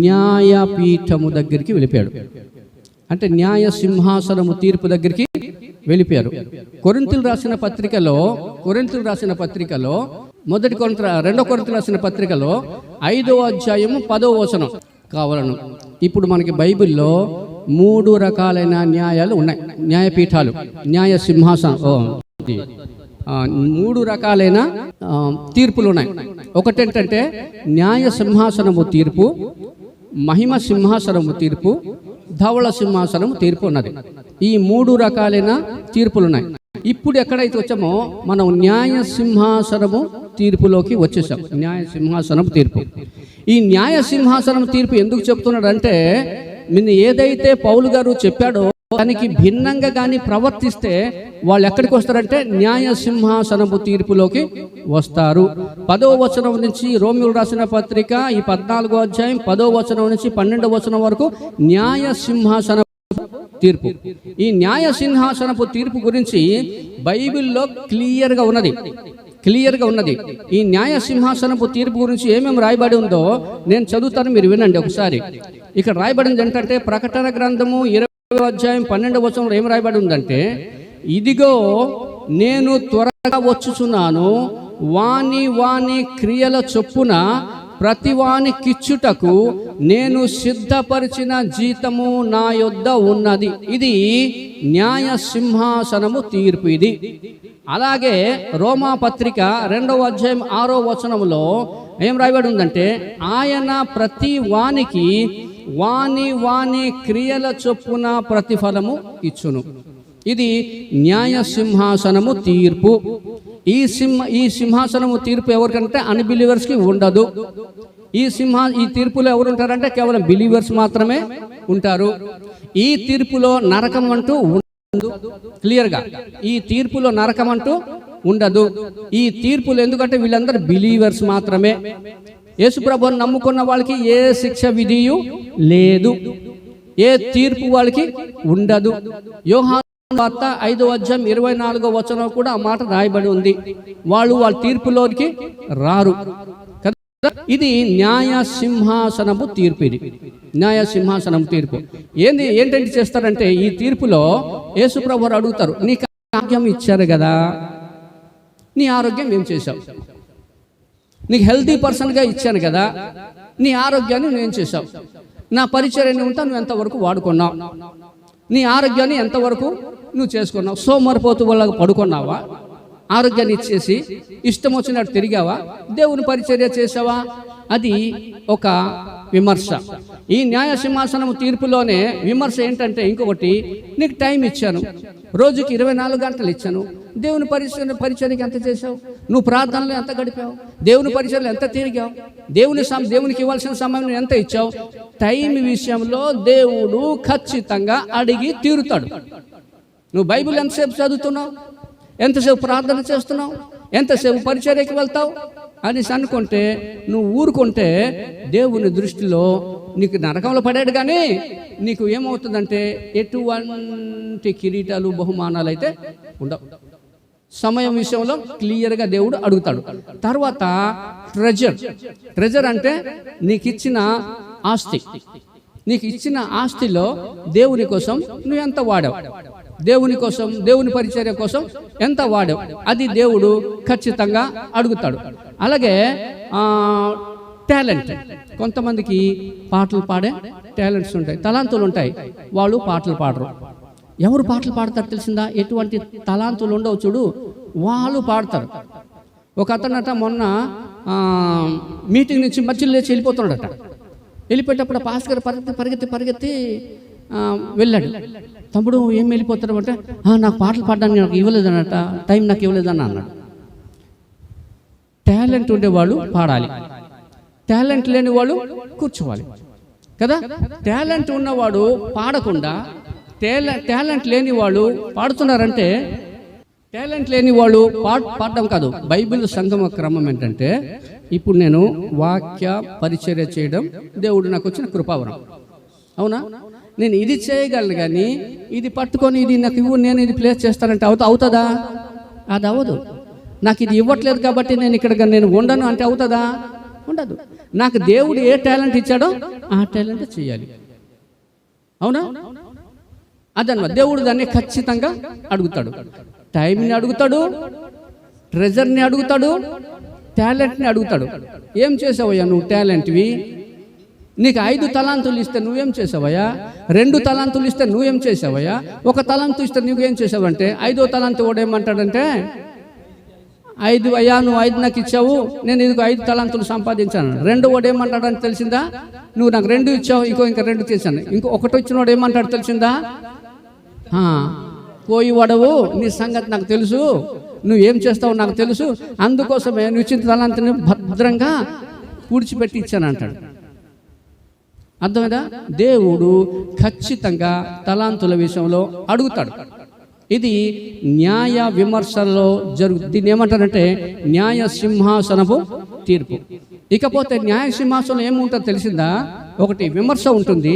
S1: న్యాయపీఠము దగ్గరికి వెళ్ళిపోయాడు. అంటే న్యాయ సింహాసనము తీర్పు దగ్గరికి వెళ్ళిపోయారు. కొరింథీయులు రాసిన పత్రికలో 2 కొరింథీయులు రాసిన పత్రికలో 5వ అధ్యాయము 10వ వచనం కావాలను. ఇప్పుడు మనకి బైబిల్లో 3 రకాలైన న్యాయాలు ఉన్నాయి, న్యాయపీఠాలు, న్యాయ సింహాసనం 3 రకాలైన తీర్పులు ఉన్నాయి. ఒకటేంటంటే న్యాయ సింహాసనము తీర్పు, మహిమ సింహాసనము తీర్పు, ధవళ సింహాసనము తీర్పు ఉన్నది. ఈ 3 రకాలైన తీర్పులు ఉన్నాయి. ఇప్పుడు ఎక్కడైతే వచ్చామో మనం న్యాయ సింహాసనము తీర్పులోకి వచ్చేసాం. న్యాయ సింహాసనము తీర్పు. ఈ న్యాయ సింహాసనం తీర్పు ఎందుకు చెప్తున్నాడు అంటే, నిన్ను ఏదైతే పౌలు గారు చెప్పాడో దానికి భిన్నంగా కానీ ప్రవర్తిస్తే వాళ్ళు ఎక్కడికి వస్తారంటే న్యాయ సింహాసనము తీర్పులోకి వస్తారు. 10వ వచనం నుంచి రోమియోలు రాసిన పత్రిక ఈ 14వ అధ్యాయం 10వ వచనం నుంచి 12వ వచనం వరకు న్యాయ సింహాసన తీర్పు. ఈ న్యాయ సింహాసనపు తీర్పు గురించి బైబిల్లో క్లియర్గా ఉన్నది. ఈ న్యాయ సింహాసనపు తీర్పు గురించి ఏమేమి రాయబడి ఉందో నేను చదువుతాను, మీరు వినండి ఒకసారి. ఇక్కడ రాయబడింది ఏంటంటే, ప్రకటన గ్రంథము 20వ అధ్యాయం 12వ వచనంలో ఏం రాయబడి ఉందంటే, ఇదిగో నేను త్వరగా వచ్చుచున్నాను, వాని క్రియల చొప్పున ప్రతివాని కిచ్చుటకు నేను సిద్ధపరిచిన జీతము నా యొద్ద ఉన్నది. ఇది న్యాయ సింహాసనము తీర్పు. ఇది అలాగే రోమా పత్రిక 2వ అధ్యాయం 6వ వచనంలో ఏం రాయబడి ఉందంటే, ఆయన ప్రతి వానికి వాని క్రియల చొప్పున ప్రతిఫలము ఇచ్చును. ఇది న్యాయ సింహాసనము తీర్పు. ఈ సింహాసనము తీర్పు ఎవరికంటే అన్బిలీవర్స్కి ఉండదు. ఈ తీర్పులో ఎవరు ఉంటారంటే కేవలం బిలీవర్స్ మాత్రమే ఉంటారు. ఈ తీర్పులో నరకం అంటూ ఉండదు. క్లియర్గా ఈ తీర్పులో నరకం అంటూ ఉండదు. ఈ తీర్పులు ఎందుకంటే వీళ్ళందరూ బిలీవర్స్ మాత్రమే. యేసుప్రభువుని నమ్ముకున్న వాళ్ళకి ఏ శిక్ష విధియు లేదు, ఏ తీర్పు వాళ్ళకి ఉండదు. యోహాను వార్త 5వ అధ్యాయం 24వ వచనం కూడా ఆ మాట రాయబడి ఉంది. వాళ్ళ తీర్పులోకి రారు కదా. ఇది న్యాయ సింహాసనము తీర్పు. ఇది న్యాయ సింహాసనం తీర్పు. ఏంటంటే చేస్తారంటే ఈ తీర్పులో యేసుప్రభువు అడుగుతారు, నీకు ఆరోగ్యం ఇచ్చారు కదా, నీ ఆరోగ్యం ఏం చేశావు? నీకు హెల్తీ పర్సన్గా ఇచ్చాను కదా, నీ ఆరోగ్యాన్ని నువ్వేం చేశావు? నా పరిచర్యని ఉంటా నువ్వు ఎంతవరకు వాడుకున్నావు? నీ ఆరోగ్యాన్ని ఎంతవరకు నువ్వు చేసుకున్నావు? సోమరిపోతు వాళ్ళకి పడుకున్నావా? ఆరోగ్యాన్ని ఇచ్చేసి ఇష్టం వచ్చినట్టు తిరిగావా? దేవుని పరిచర్య చేసావా? అది ఒక విమర్శ. ఈ న్యాయ సింహాసనం తీర్పులోనే విమర్శ ఏంటంటే ఇంకొకటి, నీకు టైం ఇచ్చాను, రోజుకి 24 గంటలు ఇచ్చాను, దేవుని పరిచర్యకి ఎంత చేసావు? నువ్వు ప్రార్థనలో ఎంత గడిపావు? దేవుని పరిచర్యలో ఎంత తిరిగావు? దేవునికి ఇవ్వాల్సిన సమయం ఎంత ఇచ్చావు? టైం విషయంలో దేవుడు ఖచ్చితంగా అడిగి తీరుతాడు. నువ్వు బైబిల్ ఎంతసేపు చదువుతున్నావు, ఎంతసేపు ప్రార్థన చేస్తున్నావు, ఎంతసేపు పరిచర్యకి వెళ్తావు అనేసి అనుకుంటే, నువ్వు ఊరుకుంటే దేవుని దృష్టిలో నీకు నరకంలో పడాడు. కానీ నీకు ఏమవుతుందంటే ఎటువంటి కిరీటాలు బహుమానాలు అయితే ఉండవు. సమయం విషయంలో క్లియర్గా దేవుడు అడుగుతాడు. తర్వాత ట్రెజర్ అంటే నీకు ఇచ్చిన ఆస్తి. నీకు ఇచ్చిన ఆస్తిలో దేవుని కోసం నువ్వు ఎంత వాడావు, దేవుని కోసం, దేవుని పరిచర్య కోసం ఎంత వాడావు, అది దేవుడు ఖచ్చితంగా అడుగుతాడు. అలాగే టాలెంట్. కొంతమందికి పాటలు పాడే టాలెంట్స్ ఉంటాయి, తలాంతులు ఉంటాయి. వాళ్ళు పాటలు పాడరు. ఎవరు పాటలు పాడతారు తెలిసిందా? ఎటువంటి తలాంతులు ఉండవు చూడు, వాళ్ళు పాడతారు. ఒక అతనట మొన్న మీటింగ్ నుంచి మధ్యలో లేచి వెళ్ళిపోతున్నాడట. వెళ్ళిపోయేటప్పుడు పాస్టర్ గారు పరిగెత్తి వెళ్ళాడు. తమ్ముడు ఏం వెళ్ళిపోతాడు అంటే, నాకు పాటలు పాడడానికి నాకు ఇవ్వలేదన్నట, టైం నాకు ఇవ్వలేదని అన్నాడు. టాలెంట్ ఉండేవాళ్ళు పాడాలి, టాలెంట్ లేని వాళ్ళు కూర్చోవాలి కదా. టాలెంట్ ఉన్నవాడు పాడకుండా, టాలెంట్ లేని వాళ్ళు పాడుతున్నారంటే, టాలెంట్ లేని వాళ్ళు పాడడం కాదు. బైబిల్ సంగమ క్రమం ఏంటంటే, ఇప్పుడు నేను వాక్య పరిచర్య చేయడం దేవుడు నాకు వచ్చిన కృపావరం, అవునా? నేను ఇది చేయగలను, కానీ ఇది పట్టుకొని ఇది నాకు ఇవ్వు, నేను ఇది ప్లేస్ చేస్తానంటే అవుతుందా? అది అవ్వదు. నాకు ఇది ఇవ్వట్లేదు కాబట్టి నేను ఇక్కడ నేను ఉండను అంటే అవుతుందా? ఉండదు. నాకు దేవుడు ఏ టాలెంట్ ఇచ్చాడో ఆ టాలెంట్ చేయాలి, అవునా? అదన్నమాట. దేవుడు దాన్ని ఖచ్చితంగా అడుగుతాడు. టైంని అడుగుతాడు, ట్రెజర్ని అడుగుతాడు, టాలెంట్ని అడుగుతాడు. ఏం చేసావయ్యా నువ్వు టాలెంట్వి? నీకు 5 తలాంతులు ఇస్తే నువ్వేం చేసావయ్యా? 2 తలాంతులు ఇస్తే నువ్వేం చేసావయ్యా? 1 తలాంతు ఇస్తే నువ్వేం చేసావంటే, 5వ తలాంతు కూడా ఏమంటాడంటే, 5 అయ్యా నువ్వు 5 నాకు ఇచ్చావు, నేను ఇదిగో 5 తలాంతులు సంపాదించాను. 2 వాడు ఏమంటాడని తెలిసిందా? నువ్వు నాకు 2 ఇచ్చావు, ఇంకా 2 చేశాను. ఇంకో 1 ఇచ్చిన వాడు ఏమంటాడు తెలిసిందా? పోయి వాడవు, నీ సంగతి నాకు తెలుసు, నువ్వేం చేస్తావు నాకు తెలుసు, అందుకోసమే నువ్వు ఇచ్చిన తలాంతుని భద్రంగా పూడ్చిపెట్టి ఇచ్చాను అంటాడు. అర్థమైందా? దేవుడు ఖచ్చితంగా తలాంతుల విషయంలో అడుగుతాడు. ఇది న్యాయ విమర్శలో జరుగుతుంది. దీన్ని ఏమంటారంటే న్యాయ సింహాసనపు తీర్పు. ఇకపోతే న్యాయ సింహాసనం ఏముంటుందో తెలిసిందా? ఒకటి విమర్శ ఉంటుంది,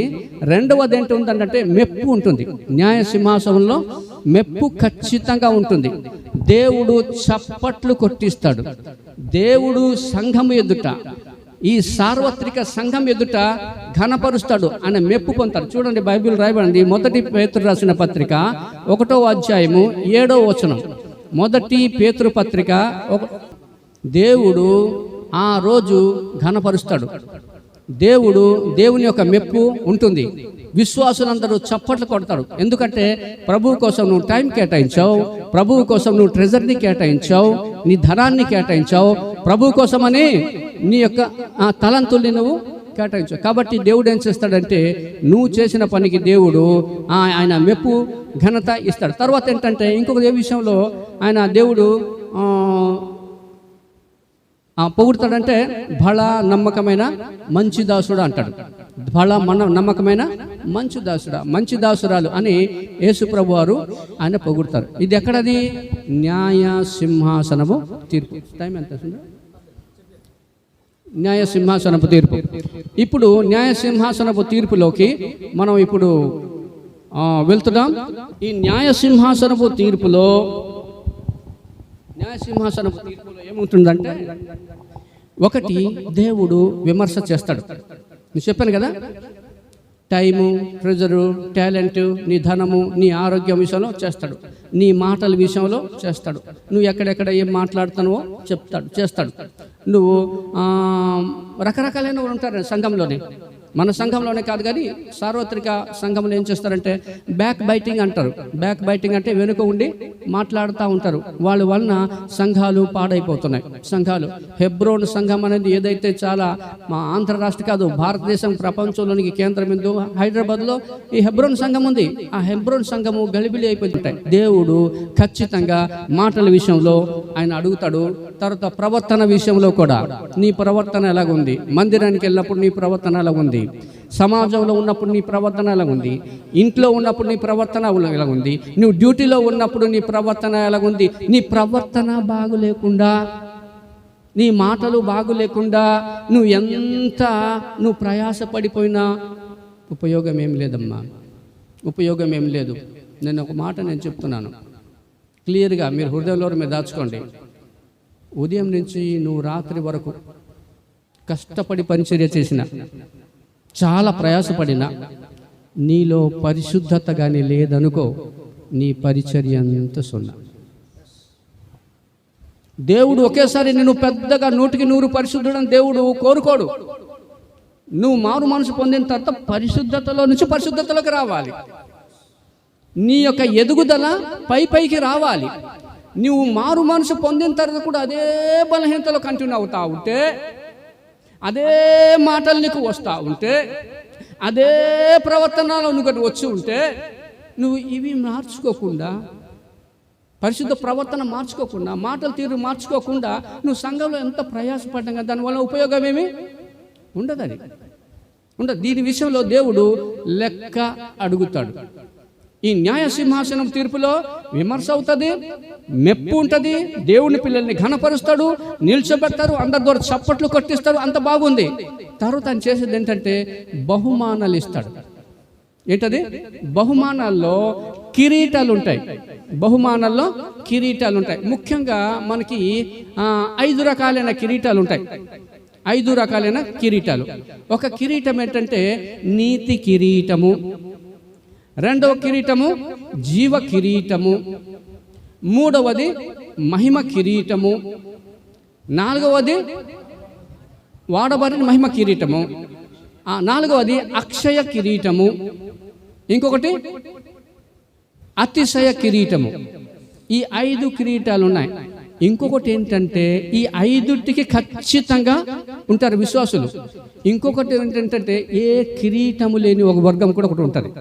S1: రెండవది ఏంటి ఉందంటే మెప్పు ఉంటుంది. న్యాయ సింహాసనంలో మెప్పు ఖచ్చితంగా ఉంటుంది. దేవుడు చప్పట్లు కొట్టిస్తాడు. దేవుడు సంఘం ఎదుట, ఈ సార్వత్రిక సంఘం ఎదుట ఘనపరుస్తాడు, ఆయన మెప్పు పొందుతాడు. చూడండి, బైబిల్ రాయబడింది. 1 పేతురు రాసిన పత్రిక 1వ అధ్యాయము 7వ వచనం. 1 పేతురు పత్రిక, దేవుడు ఆ రోజు ఘనపరుస్తాడు. దేవుని యొక్క మెప్పు ఉంటుంది. విశ్వాసులందరూ చప్పట్లు కొడతాడు. ఎందుకంటే ప్రభువు కోసం నువ్వు టైం కేటాయించావు, ప్రభువు కోసం నువ్వు ట్రెజర్ని కేటాయించావు, నీ ధనాన్ని కేటాయించావు, ప్రభువు కోసమని నీ యొక్క తలంతుల్ని నువ్వు కేటాయించావు. కాబట్టి దేవుడు ఏం చేస్తాడంటే, నువ్వు చేసిన పనికి దేవుడు ఆయన మెప్పు ఘనత ఇస్తాడు. తర్వాత ఏంటంటే ఇంకొక విషయంలో ఆయన దేవుడు పొగుడుతాడంటే బల నమ్మకమైన మంచి దాసుడు అంటాడు. బల నమ్మకమైన మంచి దాసురాలు అని యేసు ప్రభు వారు ఆయన పొగుడుతారు. ఇది ఎక్కడది? న్యాయ సింహాసనము తీర్పు. టైం ఎంత? న్యాయ సింహాసనపు తీర్పు. ఇప్పుడు న్యాయ సింహాసనపు తీర్పులోకి మనం ఇప్పుడు వెళ్తున్నాం. ఈ న్యాయ సింహాసనపు తీర్పులో ఏముంటుందంటే, ఒకటి దేవుడు విమర్శ చేస్తాడు. నేను చెప్పాను కదా, టైము, ట్రెజరు, టాలెంట్, నీ ధనము, నీ ఆరోగ్యం విషయంలో చేస్తాడు, నీ మాటల విషయంలో చేస్తాడు, నువ్వు ఎక్కడెక్కడ ఏం మాట్లాడుతున్నావో చేస్తాడు. నువ్వు రకరకాలైన ఉంటారు సంఘంలోనే, మన సంఘంలోనే కాదు కానీ సార్వత్రిక సంఘంలో ఏం చేస్తారంటే బ్యాక్ బైటింగ్ అంటారు. బ్యాక్ బైటింగ్ అంటే వెనుక ఉండి మాట్లాడుతూ ఉంటారు. వాళ్ళ వలన సంఘాలు పాడైపోతున్నాయి. సంఘాలు హెబ్రోన్ సంఘం అనేది ఏదైతే చాలా మా ఆంధ్ర రాష్ట్ర కాదు, భారతదేశం ప్రపంచంలోనికి కేంద్రం బిందువు హైదరాబాద్లో ఈ హెబ్రోన్ సంఘం ఉంది. ఆ హెబ్రోన్ సంఘము గలిబిలి అయిపోతుంటాయి. దేవుడు ఖచ్చితంగా మాటల విషయంలో ఆయన అడుగుతాడు. తర్వాత ప్రవర్తన విషయంలో కూడా నీ ప్రవర్తన ఎలాగుంది, మందిరానికి వెళ్ళినప్పుడు నీ ప్రవర్తన ఎలాగుంది, సమాజంలో ఉన్నప్పుడు నీ ప్రవర్తన ఎలాగుంది, ఇంట్లో ఉన్నప్పుడు నీ ప్రవర్తన ఎలాగుంది, నువ్వు డ్యూటీలో ఉన్నప్పుడు నీ ప్రవర్తన ఎలాగుంది. నీ ప్రవర్తన బాగులేకుండా, నీ మాటలు బాగులేకుండా నువ్వు ప్రయాసపడిపోయినా ఉపయోగం ఏం లేదమ్మా, ఉపయోగం ఏం లేదు. నేను ఒక మాట చెప్తున్నాను క్లియర్గా, మీరు హృదయంలో మీరు దాచుకోండి. ఉదయం నుంచి నువ్వు రాత్రి వరకు కష్టపడి పరిచర్య చేసిన, చాలా ప్రయాసపడినా నీలో పరిశుద్ధత కానీ లేదనుకో, నీ పరిచర్య అంత సున్నా. దేవుడు ఒకేసారి నేను పెద్దగా 100% పరిశుద్ధుడని దేవుడు కోరుకోడు. నువ్వు మారు మనసు పొందిన తర్వాత పరిశుద్ధతలో నుంచి పరిశుద్ధతలోకి రావాలి. నీ యొక్క ఎదుగుదల పైకి రావాలి. నువ్వు మారు మనసు పొందిన తర్వాత కూడా అదే బలహీనతలో కంటిన్యూ అవుతా ఉంటే, అదే మాటలు నీకు వస్తూ ఉంటే, అదే ప్రవర్తనలో నువ్వు వచ్చి ఉంటే, నువ్వు ఇవి మార్చుకోకుండా, పరిశుద్ధ ప్రవర్తన మార్చుకోకుండా, మాటల తీరు మార్చుకోకుండా నువ్వు సంఘంలో ఎంత ప్రయాసపడ్డా కదా, దానివల్ల ఉపయోగం ఏమి ఉండదు. అది ఉండదు. దీని విషయంలో దేవుడు లెక్క అడుగుతాడు. ఈ న్యాయ సింహాసనం తీర్పులో విమర్శ అవుతుంది, మెప్పు ఉంటుంది, దేవుని పిల్లల్ని ఘనపరుస్తాడు, నిల్చోబెడతారు, అందరి ద్వారా చప్పట్లు కొట్టిస్తారు, అంత బాగుంది. తర్వాత ఆయన చేసేది ఏంటంటే బహుమానాలు ఇస్తాడు. ఏంటది? బహుమానాల్లో కిరీటాలు ఉంటాయి. బహుమానాల్లో కిరీటాలు ఉంటాయి. ముఖ్యంగా మనకి 5 రకాలైన కిరీటాలు ఉంటాయి. 5 రకాలైన కిరీటాలు. ఒక కిరీటం ఏంటంటే నీతి కిరీటము, రెండవ కిరీటము జీవ కిరీటము, మూడవది మహిమ కిరీటము, నాలుగవది వాడబడిన మహిమ కిరీటము, నాలుగవది అక్షయ కిరీటము, ఇంకొకటి అతిశయ కిరీటము. ఈ 5 కిరీటాలు ఉన్నాయి. ఇంకొకటి ఏంటంటే ఈ 5టికి ఖచ్చితంగా ఉంటారు విశ్వాసులు. ఇంకొకటి ఏంటంటే ఏ కిరీటము లేని ఒక వర్గం కూడా ఒకటి ఉంటుంది.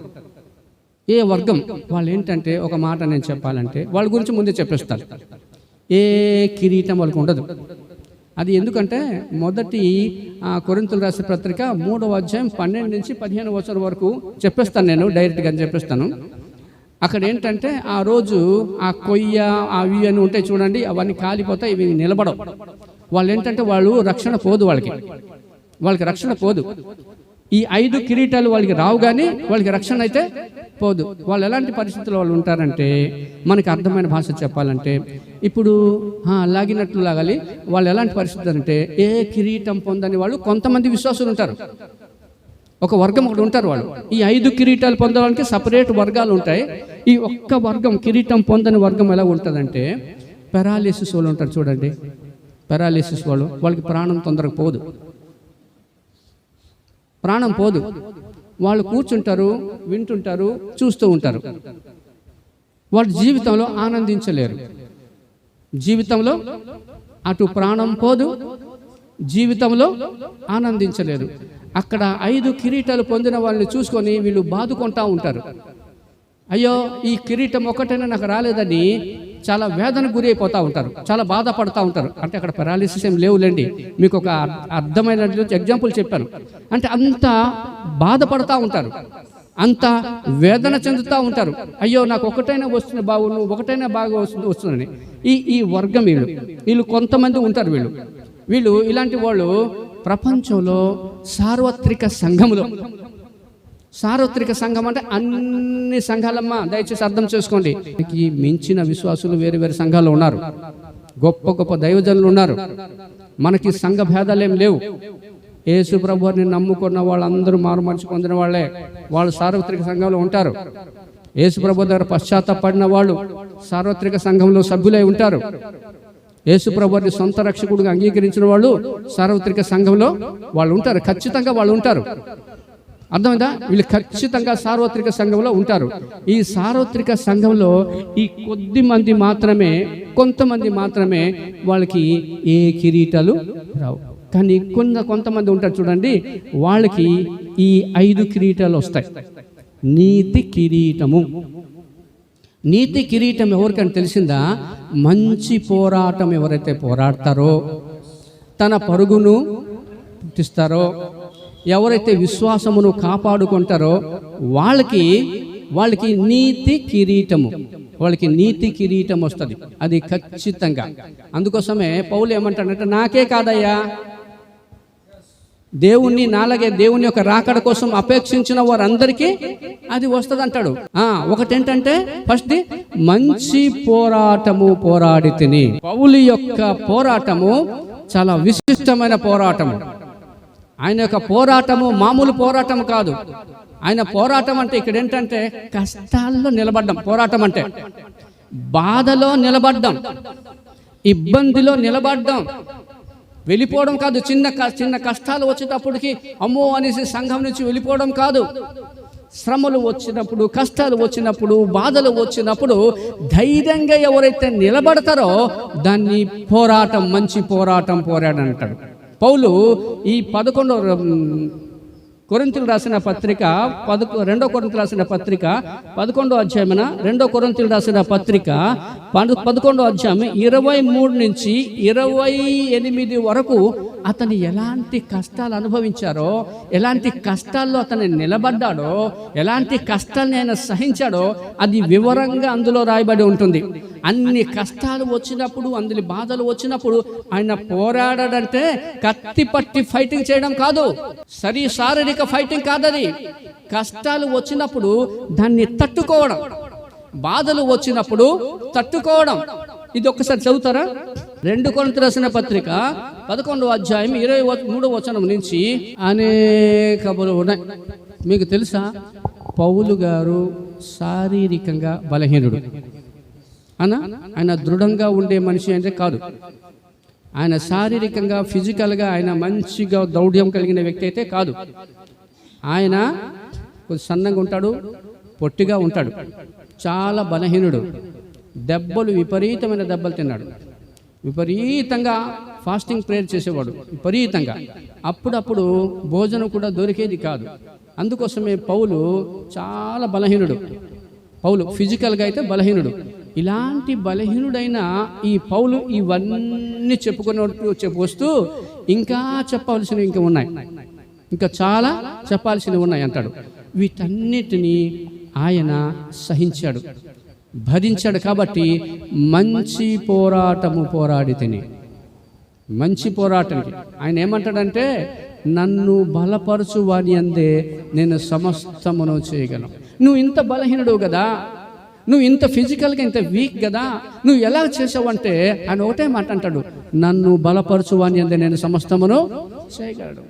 S1: ఏ వర్గం వాళ్ళు ఏంటంటే, ఒక మాట నేను చెప్పాలంటే వాళ్ళ గురించి ముందే చెప్పేస్తారు. ఏ కిరీటం వాళ్ళకి ఉండదు. అది ఎందుకంటే మొదటి కొరింథీయులు రాసిన పత్రిక 3వ అధ్యాయం 12 నుంచి 15 వచనం వరకు చెప్పేస్తాను. నేను డైరెక్ట్గా చెప్పేస్తాను. అక్కడ ఏంటంటే ఆ రోజు ఆ కొయ్య అవి అని ఉంటాయి చూడండి, అవన్నీ కాలిపోతాయి, ఇవి నిలబడవు. వాళ్ళు ఏంటంటే వాళ్ళు రక్షణ పోదు, వాళ్ళకి రక్షణ పోదు. ఈ 5 కిరీటాలు వాళ్ళకి రావు, కానీ వాళ్ళకి రక్షణ అయితే పోదు. వాళ్ళు ఎలాంటి పరిస్థితుల్లో వాళ్ళు ఉంటారంటే, మనకి అర్థమైన భాష చెప్పాలంటే ఇప్పుడు లాగినట్లు లాగాలి. వాళ్ళు ఎలాంటి పరిస్థితులు అంటే, ఏ కిరీటం పొందని వాళ్ళు కొంతమంది విశ్వాసులు ఉంటారు. ఒక వర్గం ఒకటి ఉంటారు. వాళ్ళు ఈ 5 కిరీటాలు పొందడానికి సపరేట్ వర్గాలు ఉంటాయి. ఈ ఒక్క వర్గం కిరీటం పొందని వర్గం ఎలా ఉంటుందంటే, పెరాలిసిస్ వాళ్ళు ఉంటారు చూడండి. పెరాలిసిస్ వాళ్ళకి ప్రాణం తొందరగా పోదు, ప్రాణం పోదు. వాళ్ళు కూర్చుంటారు, వింటుంటారు, చూస్తూ ఉంటారు. వాళ్ళు జీవితంలో ఆనందించలేరు. జీవితంలో అటు ప్రాణం పోదు, జీవితంలో ఆనందించలేరు. అక్కడ 5 కిరీటాలు పొందిన వాళ్ళని చూసుకొని వీళ్ళు బాదుకుంటూ ఉంటారు. అయ్యో ఈ కిరీటం ఒకటైనా నాకు రాలేదని చాలా వేదనకు గురి అయిపోతూ ఉంటారు, చాలా బాధపడుతూ ఉంటారు. అంటే అక్కడ పెరాలిసిస్ ఏం లేవులేండి, మీకు ఒక అర్థమైన ఎగ్జాంపుల్ చెప్పాను. అంటే అంత బాధపడుతూ ఉంటారు, అంత వేదన చెందుతూ ఉంటారు. అయ్యో నాకు ఒకటైనా వస్తుంది బాగుండు, ఒకటైనా బాగా వస్తుందని. ఈ వర్గం వీళ్ళు కొంతమంది ఉంటారు. వీళ్ళు ఇలాంటి వాళ్ళు ప్రపంచంలో సార్వత్రిక సంఘములో, సార్వత్రిక సంఘం అంటే అన్ని సంఘాలమ్మా, దయచేసి అర్థం చేసుకోండి. మించిన విశ్వాసులు వేరు వేరు సంఘాలు ఉన్నారు, గొప్ప గొప్ప దైవజనులు ఉన్నారు. మనకి సంఘ భేదాలు ఏం లేవు. యేసు ప్రభువుని నమ్ముకున్న వాళ్ళందరూ మారు మనసు పొందిన వాళ్ళే, వాళ్ళు సార్వత్రిక సంఘంలో ఉంటారు. యేసు ప్రభు దగ్గర పశ్చాత్తాపడిన వాళ్ళు సార్వత్రిక సంఘంలో సభ్యులై ఉంటారు. యేసు ప్రభువుని సొంత రక్షకుడిగా అంగీకరించిన వాళ్ళు సార్వత్రిక సంఘంలో వాళ్ళు ఉంటారు, ఖచ్చితంగా వాళ్ళు ఉంటారు. అర్థమైందా? వీళ్ళు ఖచ్చితంగా సార్వత్రిక సంఘంలో ఉంటారు. ఈ సార్వత్రిక సంఘంలో ఈ కొంతమంది మాత్రమే వాళ్ళకి ఏ కిరీటాలు రావు. కానీ కొంతమంది ఉంటారు చూడండి, వాళ్ళకి ఈ 5 కిరీటాలు వస్తాయి. నీతి కిరీటం ఎవరికని తెలిసిందా? మంచి పోరాటం ఎవరైతే పోరాడతారో, తన పరుగును పుట్టిస్తారో, ఎవరైతే విశ్వాసమును కాపాడుకుంటారో వాళ్ళకి నీతి కిరీటం వస్తుంది. అది ఖచ్చితంగా. అందుకోసమే పౌలు ఏమంటాడంటే, నాకే కాదయ్యా, దేవుణ్ణి నాలాగే దేవుని యొక్క రాకడ కోసం అపేక్షించిన వారందరికీ అది వస్తుంది అంటాడు. ఒకటేంటంటే ఫస్ట్ మంచి పోరాటము పోరాడి తిని. పౌలు యొక్క పోరాటము చాలా విశిష్టమైన పోరాటము. ఆయన యొక్క పోరాటము మామూలు పోరాటం కాదు. ఆయన పోరాటం అంటే ఇక్కడ ఏంటంటే కష్టాల్లో నిలబడ్డం. పోరాటం అంటే బాధలో నిలబడ్డం, ఇబ్బందిలో నిలబడ్డం, వెళ్ళిపోవడం కాదు. చిన్న కష్టాలు వచ్చేటప్పటికి అమ్మో అనేసి సంఘం నుంచి వెళ్ళిపోవడం కాదు. శ్రమలు వచ్చినప్పుడు, కష్టాలు వచ్చినప్పుడు, బాధలు వచ్చినప్పుడు ధైర్యంగా ఎవరైతే నిలబడతారో దాన్ని పోరాటం, మంచి పోరాటం పోరాడంటాడు పౌలు. ఈ 11 కొరింథీయులకు రాసిన పత్రిక 2 కొరింథీయులకు రాసిన పత్రిక 11వ అధ్యాయమున 2 కొరింథీయులకు రాసిన పత్రిక 11వ అధ్యాయం 23 నుంచి 28 వరకు అతను ఎలాంటి కష్టాలు అనుభవించారో, ఎలాంటి కష్టాల్లో అతను నిలబడ్డాడో, ఎలాంటి కష్టాన్ని ఆయన సహించాడో అది వివరంగా అందులో రాయబడి ఉంటుంది. అన్ని కష్టాలు వచ్చినప్పుడు, అందులో బాధలు వచ్చినప్పుడు ఆయన పోరాడాడంటే కత్తి పట్టి ఫైటింగ్ చేయడం కాదు, శారీరక ఫైటింగ్ కాదది. కష్టాలు వచ్చినప్పుడు దాన్ని తట్టుకోవడం, బాధలు వచ్చినప్పుడు తట్టుకోవడం. ఇది ఒక్కసారి చదువుతారా? 2 కొరింథీయులకు రాసిన పత్రిక 11వ అధ్యాయం 23వ వచనం నుంచి అనేక ఉన్నాయి. మీకు తెలుసా, పౌలు గారు శారీరకంగా బలహీనుడు. ఆయన దృఢంగా ఉండే మనిషి అంటే కాదు. ఆయన శారీరకంగా, ఫిజికల్గా ఆయన మంచిగా దౌఢ్యం కలిగిన వ్యక్తి అయితే కాదు. ఆయన కొంచెం సన్నంగా ఉంటాడు, పొట్టిగా ఉంటాడు, చాలా బలహీనుడు. విపరీతమైన దెబ్బలు తిన్నాడు. విపరీతంగా ఫాస్టింగ్ ప్రేయర్ చేసేవాడు, విపరీతంగా. అప్పుడప్పుడు భోజనం కూడా దొరికేది కాదు. అందుకోసమే పౌలు చాలా బలహీనుడు. పౌలు ఫిజికల్గా అయితే బలహీనుడు. ఇలాంటి బలహీనుడైన ఈ పౌలు ఇవన్నీ చెప్పుకొస్తూ ఇంకా చెప్పవలసినవి ఇంకా ఉన్నాయి, ఇంకా చాలా చెప్పాల్సినవి ఉన్నాయి అంటాడు. వీటన్నిటినీ ఆయన సహించాడు, భరించాడు. కాబట్టి మంచి పోరాటము పోరాడి తిని, మంచి పోరాటానికి ఆయన ఏమంటాడంటే, నన్ను బలపరచు వాని అందే నేను సమస్తమును చేయగలను. నువ్వు ఇంత బలహీనుడు కదా, నువ్వు ఇంత ఫిజికల్గా ఇంత వీక్ కదా, నువ్వు ఎలా చేసావంటే ఆయన ఒకటే మాట అంటాడు, నన్ను బలపరచు వాని అందే నేను సమస్తమును చేయగలడు.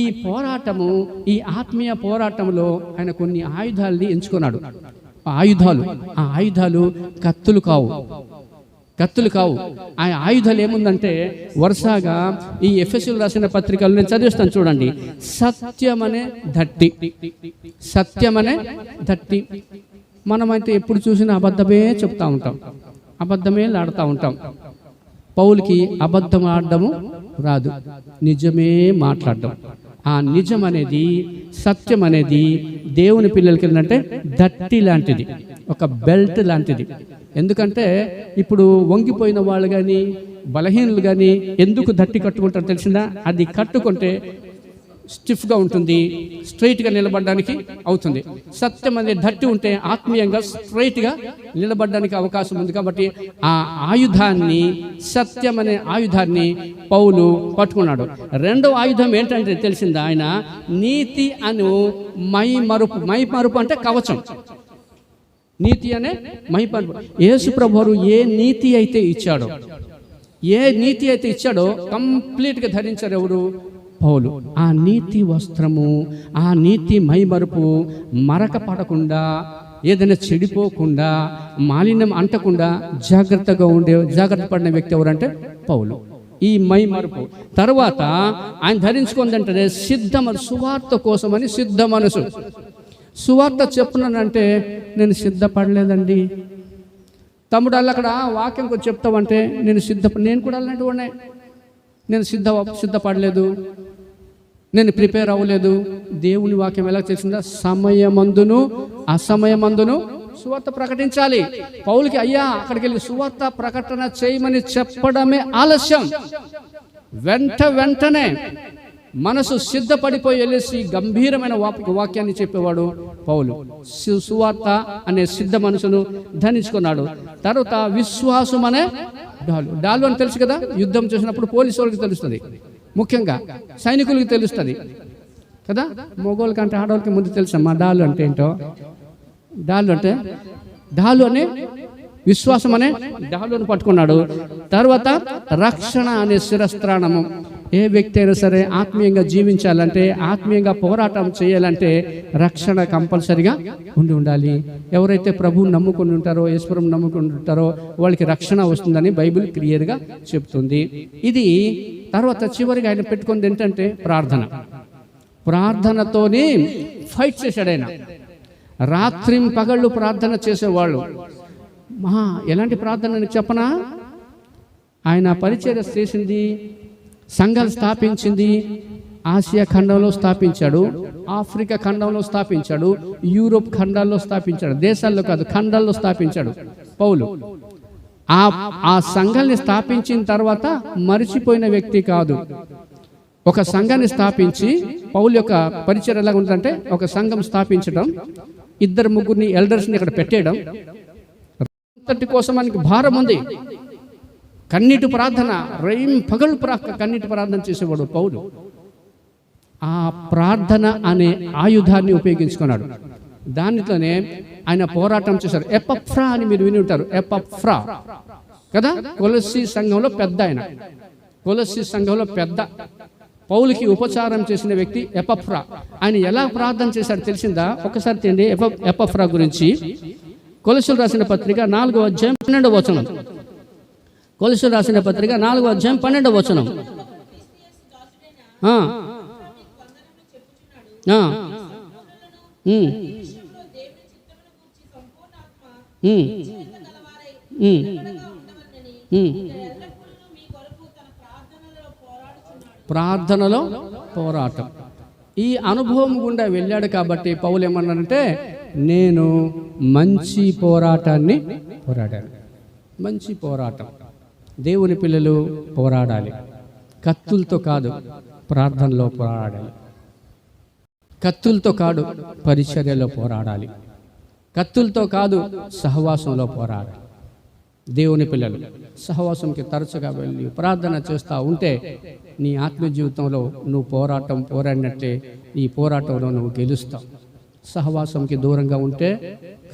S1: ఈ పోరాటము, ఈ ఆత్మీయ పోరాటంలో ఆయన కొన్ని ఆయుధాలని ఎంచుకున్నాడు. ఆ ఆయుధాలు కత్తులు కావు. ఆ ఆయుధాలు ఏముందంటే వరుసగా ఈ ఎఫెసీయులకు రాసిన పత్రికలు నేను చదివిస్తాను చూడండి. సత్యమనే దట్టి. మనమైతే ఎప్పుడు చూసినా అబద్ధమే చెప్తా ఉంటాం, అబద్ధమే ఆడుతూ ఉంటాం. పౌలుకి అబద్ధం ఆడడము రాదు, నిజమే మాట్లాడడం. ఆ నిజం అనేది, సత్యం అనేది దేవుని పిల్లలకి ఏంటంటే దట్టి లాంటిది. ఒక బెల్ట్ లాంటిది. ఎందుకంటే ఇప్పుడు వంగిపోయిన వాళ్ళు కానీ బలహీనులు కానీ ఎందుకు దట్టి కట్టుకుంటారో తెలిసిందా? అది కట్టుకుంటే స్టిఫ్గా ఉంటుంది, స్ట్రైట్గా నిలబడడానికి అవుతుంది. సత్యం అనేది దట్టి ఉంటే ఆత్మీయంగా స్ట్రైట్గా నిలబడడానికి అవకాశం ఉంది. కాబట్టి ఆ ఆయుధాన్ని, సత్యం అనే ఆయుధాన్ని పౌలు పట్టుకున్నాడు. రెండవ ఆయుధం ఏంటంటే తెలిసిందా? ఆయన నీతి అను మైమరుపు అంటే కవచం. నీతి అనే మైమరుపు. యేసు ప్రభువు ఏ నీతి అయితే ఇచ్చాడో కంప్లీట్గా ధరించారు ఎవరు? పౌలు. ఆ నీతి వస్త్రము, ఆ నీతి మైమరుపు మరక పడకుండా, ఏదైనా చెడిపోకుండా, మాలిన్యం అంటకుండా జాగ్రత్త పడిన వ్యక్తి ఎవరంటే పౌలు. ఈ మైమరుపు తర్వాత ఆయన ధరించుకుందంటే సువార్త కోసమని సిద్ధ మనసు. సువార్త చెప్పున్నానంటే నేను సిద్ధపడలేదండి తమ్ముడు, అక్కడ వాక్యం కొంచెం చెప్తావంటే నేను కూడా అలాంటి వాడినే. నేను సిద్ధపడలేదు, నేను ప్రిపేర్ అవ్వలేదు. దేవుని వాక్యం ఎలా చేసిందా? సమయమందును అసమయమందును సువార్త ప్రకటించాలి. పౌలుకి అయ్యా అక్కడికి వెళ్ళి సువార్త ప్రకటన చేయమని చెప్పడమే ఆలస్యం. వెంటనే మనసు సిద్ధపడిపోయి వెళ్ళేసి గంభీరమైన వాక్యాన్ని చెప్పేవాడు పౌలు. సువార్త అనే సిద్ధ మనసును ధరించుకున్నాడు. తర్వాత విశ్వాసం అనే డాలు అని తెలుసు కదా, యుద్ధం చేసినప్పుడు పోలీసు వాళ్ళకి తెలుస్తుంది, ముఖ్యంగా సైనికులకి తెలుస్తుంది కదా. మగోళ్ళ కంటే ఆడవాళ్ళకి ముందు తెలుసమ్మా డాలు అంటే ఏంటో. డాలు అనే విశ్వాసం అనే డాలును పట్టుకున్నాడు. తర్వాత రక్షణ అనే శిరస్త్రాణము. ఏ వ్యక్తి అయినా సరే ఆత్మీయంగా జీవించాలంటే, ఆత్మీయంగా పోరాటం చేయాలంటే రక్షణ కంపల్సరిగా ఉండాలి. ఎవరైతే ప్రభువు నమ్ముకుని ఉంటారో, ఈశ్వరం నమ్ముకుని ఉంటారో వాళ్ళకి రక్షణ వస్తుందని బైబిల్ క్లియర్గా చెప్తుంది. ఇది తర్వాత చివరిగా ఆయన పెట్టుకుంది ఏంటంటే ప్రార్థనతోనే ఫైట్ చేశాడు ఆయన. రాత్రి పగళ్ళు ప్రార్థన చేసేవాళ్ళు. ఎలాంటి ప్రార్థన చెప్పనా? ఆయన పరిచర్య చేసింది, సంఘాలు స్థాపించింది, ఆసియా ఖండంలో స్థాపించాడు, ఆఫ్రికా ఖండంలో స్థాపించాడు, యూరోప్ ఖండాల్లో స్థాపించాడు. దేశాల్లో కాదు, ఖండాల్లో స్థాపించాడు పౌలు. ఆ సంఘాన్ని స్థాపించిన తర్వాత మరిచిపోయిన వ్యక్తి కాదు. ఒక సంఘాన్ని స్థాపించి పౌలు యొక్క పరిచర్య ఎలా ఉంటుందంటే, ఒక సంఘం స్థాపించడం, 2-3 ఎల్డర్స్ని ఇక్కడ పెట్టేయడం, అంతటి కోసం మనకి భారం ఉంది. కన్నీటి ప్రార్థన, పగలు కన్నీటి ప్రార్థన చేసేవాడు పౌలు. ఆ ప్రార్థన అనే ఆయుధాన్ని ఉపయోగించుకున్నాడు. దానితోనే ఆయన పోరాటం చేశారు. ఎపఫ్రా అని మీరు విని ఉంటారు. ఎపఫ్రా కదా, కొలస్సీ సంఘంలో పెద్ద ఆయన. కొలస్సీ సంఘంలో పెద్ద పౌలుకి ఉపచారం చేసిన వ్యక్తి ఎపఫ్రా. ఆయన ఎలా ప్రార్థన చేశాడు తెలిసిందా? ఒకసారి తిండి ఎపఫ్రా గురించి. కొలస్సీలు రాసిన పత్రిక 4వ అధ్యాయం 12వ వచనం. కొలస్సీలు రాసిన పత్రిక 4వ అధ్యాయం 12వ వచనం. ప్రార్థనలో పోరాటం. ఈ అనుభవం గుండా వెళ్ళాడు కాబట్టి పౌలు ఏమన్నాడంటే, నేను మంచి పోరాటాన్ని పోరాడాను. మంచి పోరాటం. దేవుని పిల్లలు పోరాడాలి. కత్తులతో కాదు, ప్రార్థనలో పోరాడాలి. కత్తులతో కాదు, పరిచర్యలో పోరాడాలి. కత్తులతో కాదు, సహవాసంలో పోరాడాలి. దేవుని పిల్లలు సహవాసంకి తరచుగా వెళ్ళి ప్రార్థన చేస్తూ ఉంటే నీ ఆత్మ జీవితంలో నువ్వు పోరాడినట్లే ఈ పోరాటంలో నువ్వు గెలుస్తావు. సహవాసంకి దూరంగా ఉంటే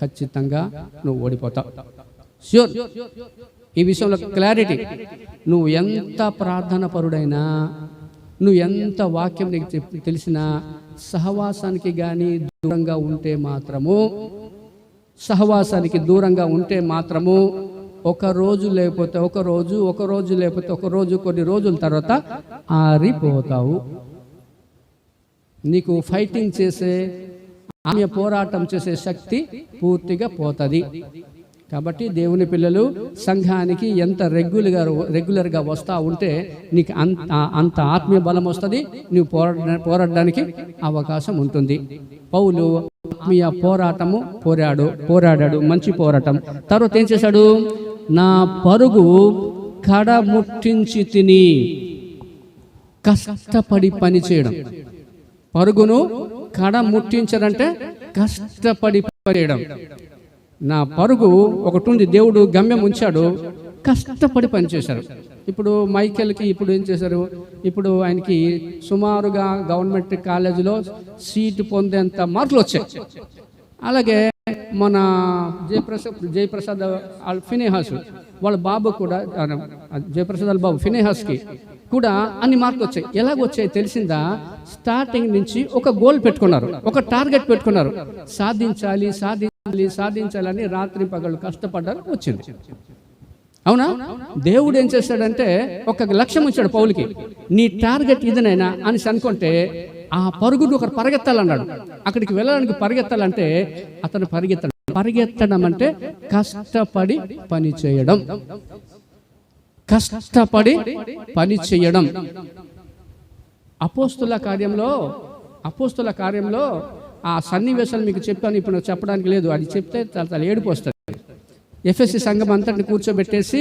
S1: ఖచ్చితంగా నువ్వు ఓడిపోతావు. ష్యూర్. ఈ విషయంలో క్లారిటీ. నువ్వు ఎంత ప్రార్థన పరుడైనా, నువ్వు ఎంత వాక్యం నీకు తెలిసినా, సహవాసానికి కానీ దూరంగా ఉంటే మాత్రము, ఒక రోజు లేకపోతే కొన్ని రోజుల తర్వాత ఆరిపోతావు. నీకు ఫైటింగ్ చేసే, ఆమె పోరాటం చేసే శక్తి పూర్తిగా పోతుంది. కాబట్టి దేవుని పిల్లలు సంఘానికి ఎంత రెగ్యులర్గా వస్తూ ఉంటే నీకు అంత ఆత్మీయ బలం వస్తుంది. నువ్వు పోరాడడానికి అవకాశం ఉంటుంది. పౌలు ఆత్మీయ పోరాటము పోరాడాడు, మంచి పోరాటం. తర్వాత ఏం చేశాడు? నా పరుగు కడ ముట్టించి తిని. కష్టపడి పని చేయడం. పరుగును కడ ముట్టించడంటే కష్టపడి చేయడం. నా పరుగు ఒకటి ఉంది, దేవుడు గమ్యం ఉంచాడు, కష్టపడి పనిచేశారు. ఇప్పుడు మైకేల్కి ఇప్పుడు ఏం చేశారు? ఇప్పుడు ఆయనకి సుమారుగా గవర్నమెంట్ కాలేజీలో సీటు పొందేంత మార్కులు వచ్చాయి. అలాగే మన జయప్రసాద్ ఫినేహాస్ వాళ్ళ బాబు కూడా, జయప్రసాద్ వాళ్ళ బాబు ఫినేహాస్కి కూడా అన్ని మార్కులు వచ్చాయి. ఎలాగొచ్చాయి తెలిసిందా? స్టార్టింగ్ నుంచి ఒక గోల్ పెట్టుకున్నారు, ఒక టార్గెట్ పెట్టుకున్నారు. సాధించాలని రాత్రి పగళ్ళు కష్టపడ్డారు, వచ్చింది. అవునా? దేవుడు ఏం చేశాడంటే ఒక లక్ష్యం ఇచ్చాడు పౌలుకి. నీ టార్గెట్ ఇదనైనా అని అనుకుంటే ఆ పరుగును ఒకరు పరిగెత్తాలన్నాడు. అక్కడికి వెళ్ళడానికి పరిగెత్తాలంటే అతను పరిగెత్తడం అంటే కష్టపడి పని చేయడం. కష్టపడి పని చేయడం. అపోస్తుల కార్యంలో ఆ సన్నివేశాలు మీకు చెప్పాను, ఇప్పుడు చెప్పడానికి లేదు. అది చెప్తే చాలా ఏడుపు వస్తుంది. ఎఫ్ఎస్సి సంఘం అంతటిని కూర్చోబెట్టేసి,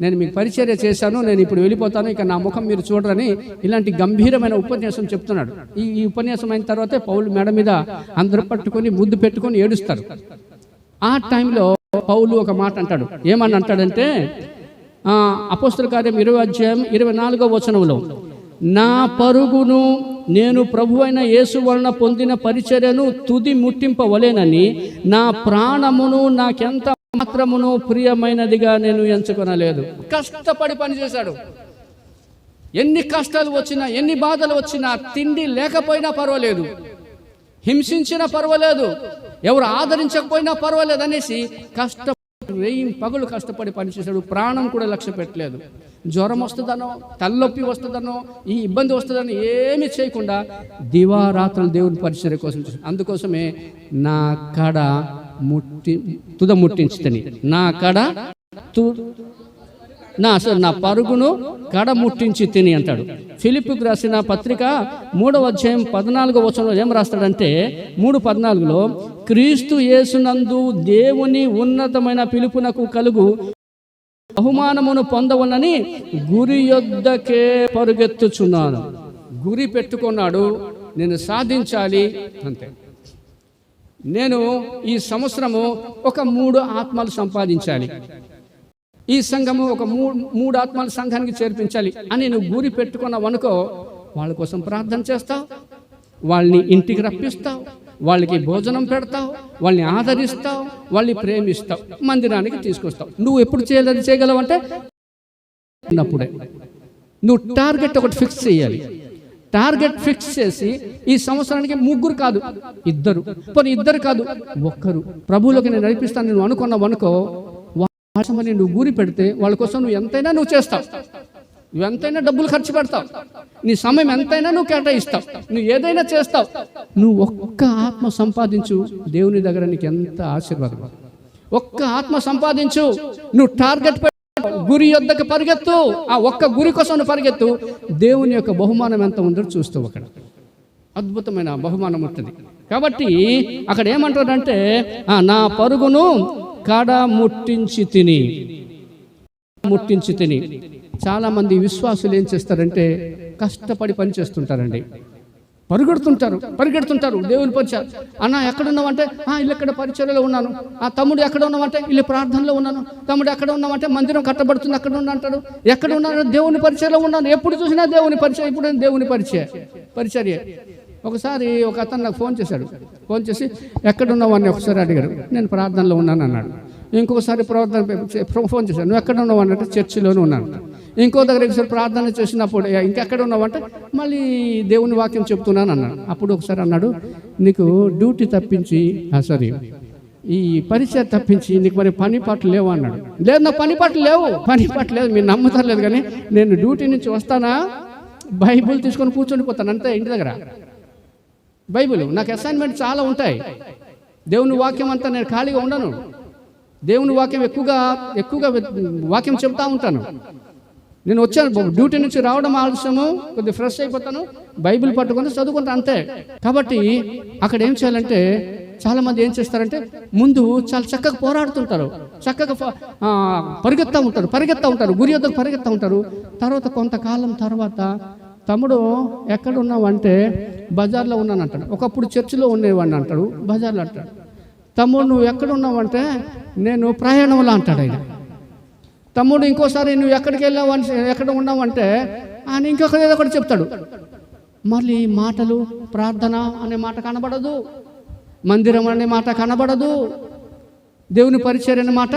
S1: నేను మీకు పరిచర్య చేశాను, నేను ఇప్పుడు వెళ్ళిపోతాను, ఇక నా ముఖం మీరు చూడరని ఇలాంటి గంభీరమైన ఉపన్యాసం చెప్తున్నాడు. ఈ ఉపన్యాసం అయిన తర్వాతే పౌలు మేడ మీద అందరూ పట్టుకొని ముద్దు పెట్టుకొని ఏడుస్తారు. ఆ టైంలో పౌలు ఒక మాట అంటాడు. ఏమని అంటాడంటే, అపోస్తల కార్యం 20:24 నా పరుగును నేను ప్రభువైన యేసు వలన పొందిన పరిచర్యను తుది ముట్టింపవలేనని నా ప్రాణమును నాకెంత మాత్రమును ప్రియమైనదిగా నేను ఎంచుకొనలేదు. కష్టపడి పనిచేశాడు. ఎన్ని కష్టాలు వచ్చినా, ఎన్ని బాధలు వచ్చినా, తిండి లేకపోయినా పర్వాలేదు, హింసించినా పర్వాలేదు, ఎవరు ఆదరించకపోయినా పర్వాలేదు అనేసి పగలు కష్టపడి పనిచేశాడు. ప్రాణం కూడా లక్ష్య పెట్టలేదు. జ్వరం వస్తుందనో, తలనొప్పి వస్తుందనో, ఈ ఇబ్బంది వస్తుందనో ఏమి చేయకుండా దివారాత్రులు దేవుని పరిచర్య కోసం. అందుకోసమే నా కడ ముట్టించుతని, నా పరుగును కడ ముట్టించి తిని అంటాడు. ఫిలిప్పుకు రాసిన పత్రిక 3:14 ఏం రాస్తాడంటే 3:14 క్రీస్తు యేసునందు దేవుని ఉన్నతమైన పిలుపునకు కలుగు బహుమానమును పొందవలనని గురి యొద్దకే పరుగెత్తుచున్నాను. గురి పెట్టుకున్నాడు, నేను సాధించాలి అంతే. నేను ఈ సంవత్సరము ఒక 3 ఆత్మలు సంపాదించాలి, ఈ సంఘము ఒక 3 ఆత్మల సంఘానికి చేర్పించాలి అని నువ్వు గురి పెట్టుకున్నావనుకో, వాళ్ళ కోసం ప్రార్థన చేస్తావు, వాళ్ళని ఇంటికి రప్పిస్తావు, వాళ్ళకి భోజనం పెడతావు, వాళ్ళని ఆదరిస్తావు, వాళ్ళని ప్రేమిస్తావు, మందిరానికి తీసుకొస్తావు. నువ్వు ఎప్పుడు చేయగలవంటే ఉన్నప్పుడే. నువ్వు టార్గెట్ ఒకటి ఫిక్స్ చేయాలి. టార్గెట్ ఫిక్స్ చేసి ఈ సంవత్సరానికి 3 కాదు 2, పోనీ 2 కాదు 1 ప్రభువులోకి నేను నడిపిస్తాను నువ్వు అనుకున్నావనుకో, వాళ్ళని నువ్వు గురి పెడితే వాళ్ళ కోసం నువ్వు ఎంతైనా నువ్వు చేస్తావు, నువ్వు ఎంతైనా డబ్బులు ఖర్చు పెడతావు, నీ సమయం ఎంతైనా నువ్వు కేటాయిస్తావు, నువ్వు ఏదైనా చేస్తావు. నువ్వు ఒక్క ఆత్మ సంపాదించు, దేవుని దగ్గర నీకు ఎంత ఆశీర్వాదం. ఒక్క ఆత్మ సంపాదించు, నువ్వు టార్గెట్ గురి యొద్దకు పరిగెత్తు, ఆ ఒక్క గురి కోసం నువ్వు పరిగెత్తు, దేవుని యొక్క బహుమానం ఎంత ఉందో చూస్తావు. అక్కడ అద్భుతమైన బహుమానం ఉంటుంది. కాబట్టి అక్కడ ఏమంటాడంటే నా పరుగును కడ ముట్టించి తిని. చాలామంది విశ్వాసులు ఏం చేస్తారంటే కష్టపడి పని చేస్తుంటారండి. పరిగెడుతుంటారు దేవుని పరిచయం. అన్న ఎక్కడున్నావంటే ఇల్లు ఎక్కడ పరిచర్యలో ఉన్నాను. తమ్ముడు ఎక్కడ ఉన్నావంటే ఇల్లు ప్రార్థనలో ఉన్నాను. తమ్ముడు ఎక్కడ ఉన్నావంటే మందిరం కట్టబడుతుంది అక్కడ ఉన్నా అంటాడు. ఎక్కడ ఉన్నాను? దేవుని పరిచయలో ఉన్నాను. ఎప్పుడు చూసినా దేవుని పరిచయం, ఇప్పుడు దేవుని పరిచర్య. ఒకసారి ఒక అతను నాకు ఫోన్ చేసి ఎక్కడున్నావు అని ఒకసారి అడిగాడు. నేను ప్రార్థనలో ఉన్నాను అన్నాడు. ఇంకొకసారి ఫోన్ చేశాను, నువ్వు ఎక్కడ ఉన్నావు అంటే చర్చిలోనే ఉన్నాను. ఇంకో దగ్గర ఒకసారి ప్రార్థన చేసినప్పుడు ఇంకెక్కడ ఉన్నావంటే మళ్ళీ దేవుని వాక్యం చెప్తున్నాను అన్నాడు. అప్పుడు ఒకసారి అన్నాడు, నీకు డ్యూటీ తప్పించి ఈ పరిచయం తప్పించి నీకు మరి పని పాటలు లేవు అన్నాడు. లేదు, నా పని పాటలు లేదు, మీరు నమ్ముతారు లేదు కానీ నేను డ్యూటీ నుంచి వస్తానా బైబుల్ తీసుకొని కూర్చొని పోతాను అంతే ఇంటి దగ్గర. బైబిల్ నాకు అసైన్మెంట్ చాలా ఉంటాయి. దేవుని వాక్యం అంతా నేను ఖాళీగా ఉండను. దేవుని వాక్యం ఎక్కువగా వాక్యం చెప్తా ఉంటాను. నేను వచ్చాను డ్యూటీ నుంచి రావడం ఆలస్యము, కొద్దిగా ఫ్రెష్ అయిపోతాను, బైబిల్ పట్టుకొని చదువుకుంటాను అంతే. కాబట్టి అక్కడ ఏం చేయాలంటే చాలామంది ఏం చేస్తారంటే ముందు చాలా చక్కగా పోరాడుతుంటారు, చక్కగా పరిగెత్తా ఉంటారు, గురి వద్దకు పరిగెత్తా ఉంటారు. తర్వాత కొంతకాలం తర్వాత, తమ్ముడు ఎక్కడ ఉన్నావంటే బజార్లో ఉన్నాను అంటాడు. ఒకప్పుడు చర్చిలో ఉండేవాడిని అంటాడు, బజార్లో అంటాడు. తమ్ముడు నువ్వు ఎక్కడ ఉన్నావంటే నేను ప్రయాణంలో అంటాడు ఆయన. తమ్ముడు ఇంకోసారి నువ్వు ఎక్కడికి వెళ్ళావు అని, ఎక్కడ ఉన్నావంటే ఆయన ఇంకొకటి ఏదో ఒకటి చెప్తాడు. మళ్ళీ మాటలు, ప్రార్థన అనే మాట కనబడదు, మందిరం అనే మాట కనబడదు, దేవుని పరిచర్య అనే మాట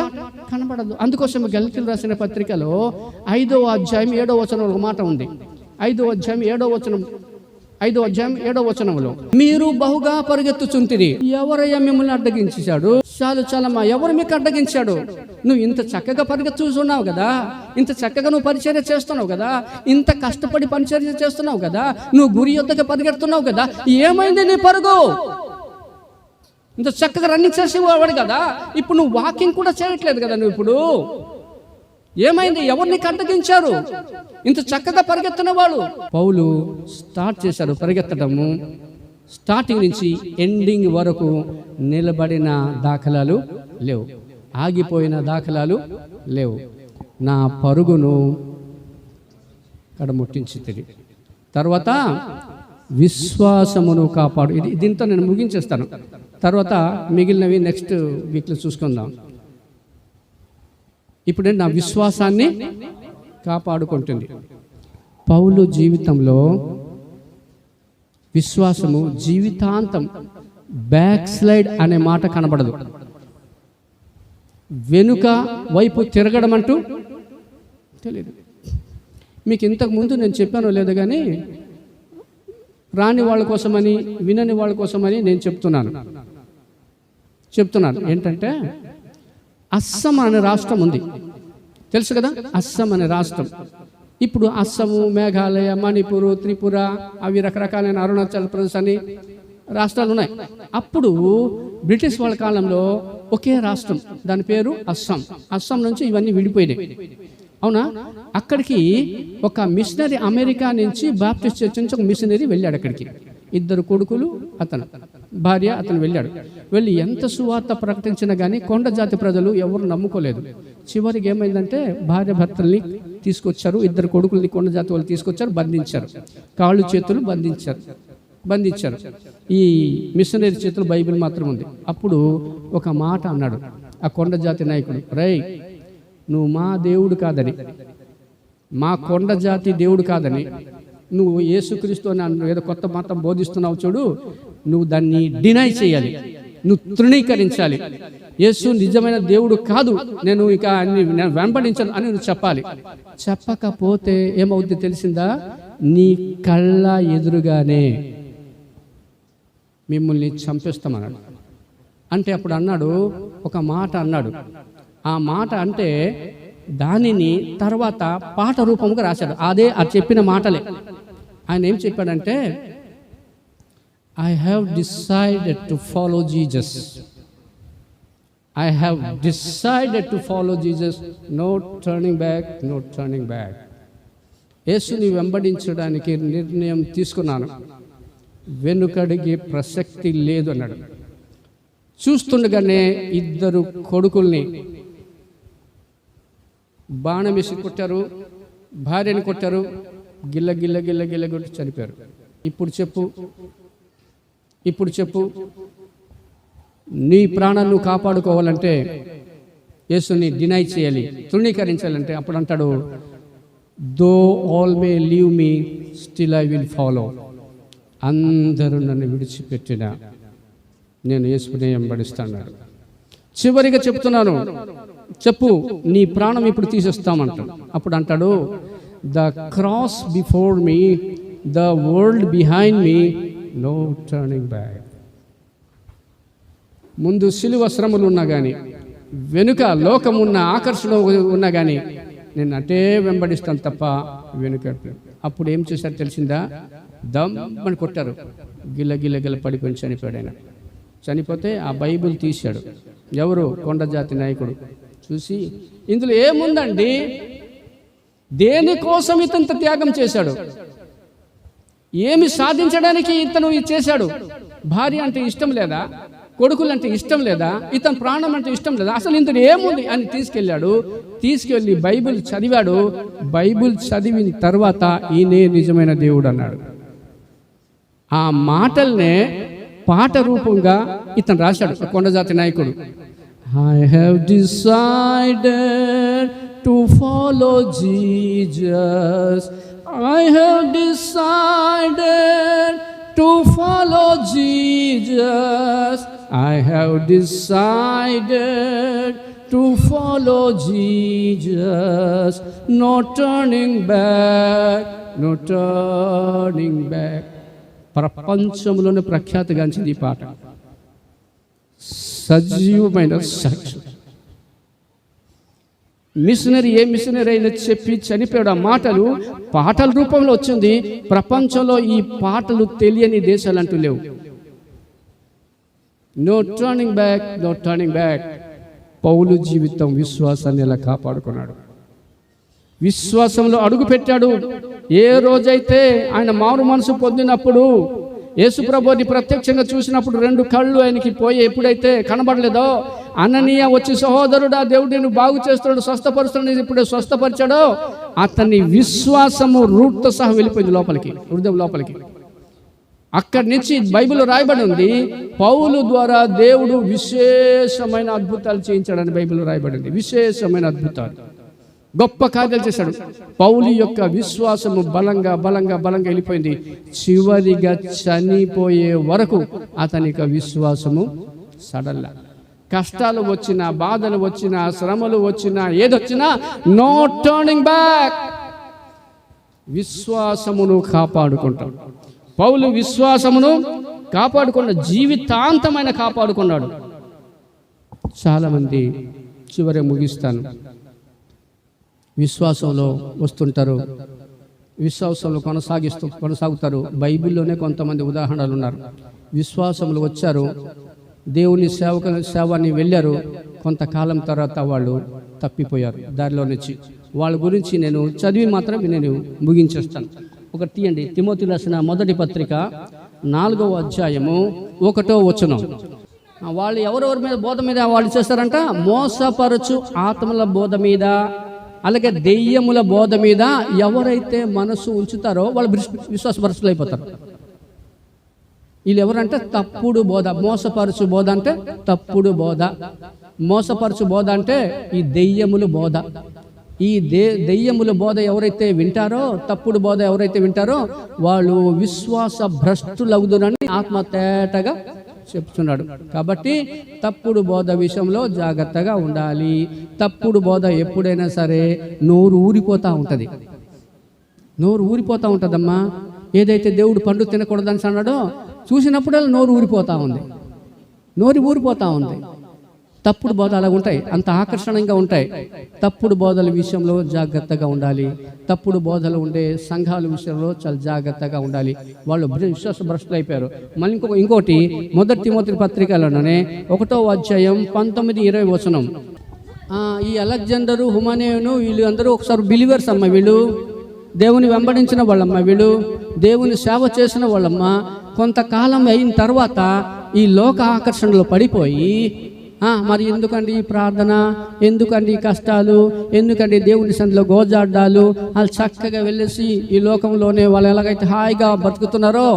S1: కనబడదు. అందుకోసం గలతీయులకు రాసిన పత్రికలో 5వ అధ్యాయం 7వ వచనంలో ఒక మాట ఉంది. 5వ అధ్యాయం 7వ వచనంలో మీరు బహుగా పరిగెత్తుచుంటిరి, ఎవరయ్యా మిమ్మల్ని అడ్డగించాడు? చాలమ్మా, ఎవరు మీకు అడ్డగించాడు? నువ్వు ఇంత చక్కగా పరిగెత్తుతున్నావు కదా, ఇంత చక్కగా నువ్వు పరిచర్య చేస్తున్నావు కదా, ఇంత కష్టపడి పరిచర్య చేస్తున్నావు కదా, నువ్వు గురి యొద్దకు పరిగెడుతున్నావు కదా, ఏమైంది నీ పరుగు? ఇంత చక్కగా రన్నింగ్ చేసేవాడు కదా, ఇప్పుడు నువ్వు వాకింగ్ కూడా చేయట్లేదు కదా, నువ్వు ఇప్పుడు ఏమైంది? ఎవరిని అడ్డగించారు? ఇంత చక్కగా పరిగెత్తిన వాళ్ళు. పౌలు స్టార్ట్ చేశారు పరిగెత్తడము. స్టార్టింగ్ నుంచి ఎండింగ్ వరకు నిలబడిన దాఖలాలు లేవు, ఆగిపోయిన దాఖలాలు లేవు. నా పరుగును కడముట్టించి తిరిగి తర్వాత విశ్వాసమును కాపాడు. దీంతో నేను ముగించేస్తాను, తర్వాత మిగిలినవి నెక్స్ట్ వీక్లో చూసుకుందాం. ఇప్పుడే నా విశ్వాసాన్ని కాపాడుకుంటుంది. పౌలు జీవితంలో విశ్వాసము జీవితాంతం బ్యాక్ స్లైడ్ అనే మాట కనబడదు. వెనుక వైపు తిరగడం అంటూ తెలియదు. మీకు ఇంతకుముందు నేను చెప్పానో లేదో కానీ, రాని వాళ్ళ కోసమని, వినని వాళ్ళ కోసమని నేను చెప్తున్నాను. ఏంటంటే, అస్సాం అనే రాష్ట్రం ఉంది, తెలుసు కదా, అస్సాం అనే రాష్ట్రం. ఇప్పుడు అస్సాము, మేఘాలయ, మణిపూర్, త్రిపుర, అవి రకరకాలైన అరుణాచల్ ప్రదేశ్ అని రాష్ట్రాలు ఉన్నాయి. అప్పుడు బ్రిటిష్ వాళ్ళ కాలంలో ఒకే రాష్ట్రం, దాని పేరు అస్సాం. అస్సాం నుంచి ఇవన్నీ విడిపోయినాయి, అవునా? అక్కడికి ఒక మిషనరీ, అమెరికా నుంచి బాప్టిస్ట్ చర్చ్ నుంచి ఒక మిషనరీ వెళ్ళాడు అక్కడికి. 2 కొడుకులు, అతను భార్య, అతను వెళ్ళి ఎంత సువార్త ప్రకటించినా కానీ కొండ జాతి ప్రజలు ఎవరు నమ్ముకోలేదు. చివరికి ఏమైందంటే భార్య భర్తల్ని తీసుకొచ్చారు, 2 కొడుకుల్ని కొండ జాతి వాళ్ళు తీసుకొచ్చారు, బంధించారు, కాళ్ళు చేతులు బంధించారు. ఈ మిషనరీ చేతులు బైబిల్ మాత్రం ఉంది. అప్పుడు ఒక మాట అన్నాడు ఆ కొండ జాతి నాయకుడు, రేయ్ నువ్వు మా దేవుడు కాదని, మా కొండ జాతి దేవుడు కాదని, నువ్వు యేసుక్రీస్తు అని ఏదో కొత్త మతం బోధిస్తున్నావు చూడు, నువ్వు దాన్ని డినై చేయాలి, నువ్వు తృణీకరించాలి. యేసు నిజమైన దేవుడు కాదు, నేను వెంబడించను అని నువ్వు చెప్పాలి. చెప్పకపోతే ఏమవుద్ది తెలిసిందా? నీ కళ్ళ ఎదురుగానే మిమ్మల్ని చంపేస్తామన్నాడు. అంటే అప్పుడు అన్నాడు, ఒక మాట అన్నాడు. ఆ మాట అంటే దానిని తర్వాత పాట రూపంగా రాశాడు. అదే అది చెప్పిన మాటలే. ఆయన ఏం చెప్పాడంటే, I have decided to follow Jesus. I have decided to follow Jesus. No turning back, no turning back. యేసుని వెంబడించడానికి నిర్ణయం తీసుకున్నాను, వెనుకడిగే ప్రసక్తి లేదు అన్నాడు. చూస్తుండగానే 2 కొడుకుల్ని బాణం వేసి కొట్టారు, భార్యని కొట్టారు, గిల్ల కొట్టి చనిపోయారు. ఇప్పుడు చెప్పు నీ ప్రాణాన్ని నువ్వు కాపాడుకోవాలంటే యేసుని డినై చేయాలి, తృణీకరించాలంటే అప్పుడు అంటాడు, though all may leave me still I will follow. అందరూ నన్ను విడిచిపెట్టినా నేను యేసుని వెంబడిస్తాను. చివరిగా చెప్తున్నాను, చెప్పు నీ ప్రాణం ఇప్పుడు తీసేస్తామంటాడు. అప్పుడు అంటాడు, the cross before me, the world behind me, no turning back. ముందు సిలువ శ్రమలు ఉన్నా కానీ, వెనుక లోకం ఉన్న ఆకర్షణ ఉన్నా కానీ నేను అటే వెంబడిస్తాను తప్ప వెనుక. అప్పుడు ఏం చేశారు తెలిసిందా? దమ్మని కొట్టారు, గిల్ల పడిపోయి చనిపోయాడు. ఆయన చనిపోతే ఆ బైబిల్ తీశాడు ఎవరు? కొండ జాతి నాయకుడు. చూసి ఇందులో ఏముందండి, దేనికోసం ఇతంత త్యాగం చేశాడు, ఏమి సాధించడానికి ఇతను ఇది చేశాడు? భార్య అంటే ఇష్టం లేదా? కొడుకులు అంటే ఇష్టం లేదా, ఇతని ప్రాణం అంటే ఇష్టం లేదా, అసలు ఇంతలో ఏముంది అని తీసుకెళ్ళి బైబిల్ చదివాడు. బైబిల్ చదివిన తర్వాత ఈయనే నిజమైన దేవుడు అన్నాడు. ఆ మాటల్నే పాట రూపంగా ఇతను రాశాడు, కొండజాతి నాయకుడు. I have decided to follow Jesus. I have decided to follow Jesus. I have decided to follow Jesus. No turning back, no turning back. ప్రపంచంలోనే ప్రఖ్యాతిగాంచింది ఈ పాట. సజీవమైన సాక్ష్యం. మిషనరీ ఏ మిషనరీ అయినా చెప్పి చనిపోయాడు. ఆ మాటలు పాటల రూపంలో వచ్చింది. ప్రపంచంలో ఈ పాటలు తెలియని దేశాలు అంటూ లేవు. No turning back, no turning back. పౌలు జీవితం విశ్వాసాన్ని ఎలా కాపాడుకున్నాడు, విశ్వాసంలో అడుగు పెట్టాడు. ఏ రోజైతే ఆయన మారు మనసు పొందినప్పుడు, యేసుప్రభుని ప్రత్యక్షంగా చూసినప్పుడు 2 కళ్ళు ఆయనకి పోయి ఎప్పుడైతే కనబడలేదో, అననీయ వచ్చి సహోదరుడా దేవుడు నేను బాగు చేస్తున్నాడు, స్వస్థపరుస్తున్నాడు, ఇప్పుడే స్వస్థపరిచాడో, అతని విశ్వాసము రూట్తో సహా వెళ్ళిపోయింది లోపలికి, హృదయం లోపలికి. అక్కడి నుంచి బైబిల్లో రాయబడి ఉంది, పౌలు ద్వారా దేవుడు విశేషమైన అద్భుతాలు చేయించాడని బైబిల్లో రాయబడి ఉంది. విశేషమైన అద్భుతాలు, గొప్ప కార్యాలు చేశాడు. పౌలు యొక్క విశ్వాసము బలంగా బలంగా బలంగా వెళ్ళిపోయింది. చివరిగా చనిపోయే వరకు అతని యొక్క విశ్వాసము సడల్ల. కష్టాలు వచ్చినా, బాధలు వచ్చినా, శ్రమలు వచ్చినా, ఏదొచ్చినా నో టర్నింగ్ బ్యాక్. విశ్వాసమును కాపాడుకుంటాం. పౌలు విశ్వాసమును కాపాడుకున్న జీవితాంతమైన కాపాడుకున్నాడు. చాలామంది చివరి ముగిస్తాను, విశ్వాసంలో వస్తుంటారు, విశ్వాసంలో కొనసాగుతారు. బైబిల్లోనే కొంతమంది ఉదాహరణలు ఉన్నారు. విశ్వాసంలో వచ్చారు, దేవుని సేవని వెళ్ళారు, కొంతకాలం తర్వాత వాళ్ళు తప్పిపోయారు దారిలో నుంచి. వాళ్ళ గురించి నేను చదివి మాత్రం నేను ముగించేస్తాను. ఒకటి తీయండి, తిమోతి రాసిన మొదటి పత్రిక 4వ అధ్యాయము 1వ వచనం. వాళ్ళు ఎవరెవరి మీద బోధ మీద వాళ్ళు చేస్తారంట, మోసపరచు ఆత్మల బోధ మీద, అలాగే దెయ్యముల బోధ మీద ఎవరైతే మనసు ఉంచుతారో వాళ్ళు విశ్వాసపరచులు అయిపోతారు. వీళ్ళు ఎవరంటే తప్పుడు బోధ. మోసపరచు బోధ అంటే తప్పుడు బోధ. మోసపరచు బోధ అంటే ఈ దెయ్యముల బోధ. ఈ దెయ్యముల బోధ ఎవరైతే వింటారో, తప్పుడు బోధ ఎవరైతే వింటారో వాళ్ళు విశ్వాస భ్రష్టులవుదురని ఆత్మ తేటగా చెప్తున్నాడు. కాబట్టి తప్పుడు బోధ విషయంలో జాగ్రత్తగా ఉండాలి. తప్పుడు బోధ ఎప్పుడైనా సరే నోరు ఊరిపోతూ ఉంటుంది. నోరు ఊరిపోతూ ఉంటుందమ్మా. ఏదైతే దేవుడు పండు తినకూడదని అన్నాడో చూసినప్పుడల్లా నోరు ఊరిపోతూ ఉంది, నోరు ఊరిపోతూ ఉంది. తప్పుడు బోధ అలా ఉంటాయి, అంత ఆకర్షణీయంగా ఉంటాయి. తప్పుడు బోధల విషయంలో జాగ్రత్తగా ఉండాలి. తప్పుడు బోధలు ఉండే సంఘాల విషయంలో చాలా జాగ్రత్తగా ఉండాలి. వాళ్ళు విశ్వాస భ్రష్టులు అయిపోయారు. మళ్ళీ ఇంకోటి మొదటి తిమోతి పత్రికలోనే 1వ అధ్యాయం 19-20 వచనం. ఈ అలెగ్జాండరు, హుమానేయును వీళ్ళు అందరూ ఒకసారి బిలీవర్స్ అమ్మ. వీళ్ళు దేవుని వెంబడించిన వాళ్ళమ్మ, వీళ్ళు దేవుని సేవ చేసిన వాళ్ళమ్మ. కొంతకాలం అయిన తర్వాత ఈ లోక ఆకర్షణలో పడిపోయి, మరి ఎందుకండి ఈ ప్రార్థన, ఎందుకండి ఈ కష్టాలు, ఎందుకండి దేవుని సన్నిధిలో గోజాడ్డాలు, వాళ్ళు చక్కగా వెళ్ళేసి ఈ లోకంలోనే వాళ్ళు ఎలాగైతే హాయిగా బతుకుతున్నారో,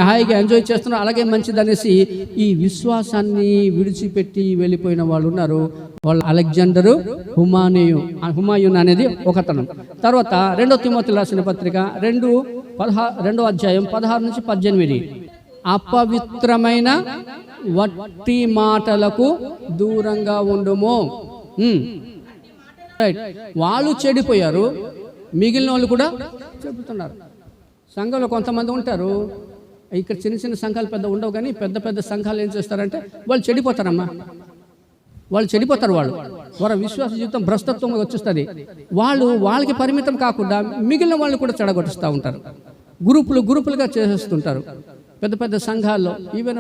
S1: హాయిగా ఎంజాయ్ చేస్తున్నారో అలాగే మంచిదనేసి ఈ విశ్వాసాన్ని విడిచిపెట్టి వెళ్ళిపోయిన వాళ్ళు ఉన్నారు. వాళ్ళు అలెగ్జాండరు, హుమాయూన్ అనేది ఒకతనం. తర్వాత 2వ తిమోతి రాసిన పత్రిక 2వ అధ్యాయం 16-18. అపవిత్రమైన వట్టి మాటలకు దూరంగా ఉండుము. వాళ్ళు చెడిపోయారు, మిగిలిన వాళ్ళు కూడా చెబుతున్నారు. సంఘంలో కొంతమంది ఉంటారు, ఇక్కడ చిన్న చిన్న సంఘాలు పెద్ద ఉండవు, కానీ పెద్ద పెద్ద సంఘాలు ఏం చేస్తారంటే వాళ్ళు చెడిపోతారమ్మా. వాళ్ళు చెడిపోతారు. వారి విశ్వాస జీవితం భ్రష్టత్వం వచ్చేస్తుంది. వాళ్ళకి పరిమితం కాకుండా మిగిలిన వాళ్ళు కూడా చెడగొట్టుస్తూ ఉంటారు. గ్రూపులుగా చేసేస్తుంటారు. పెద్ద పెద్ద సంఘాల్లో, ఈవెన్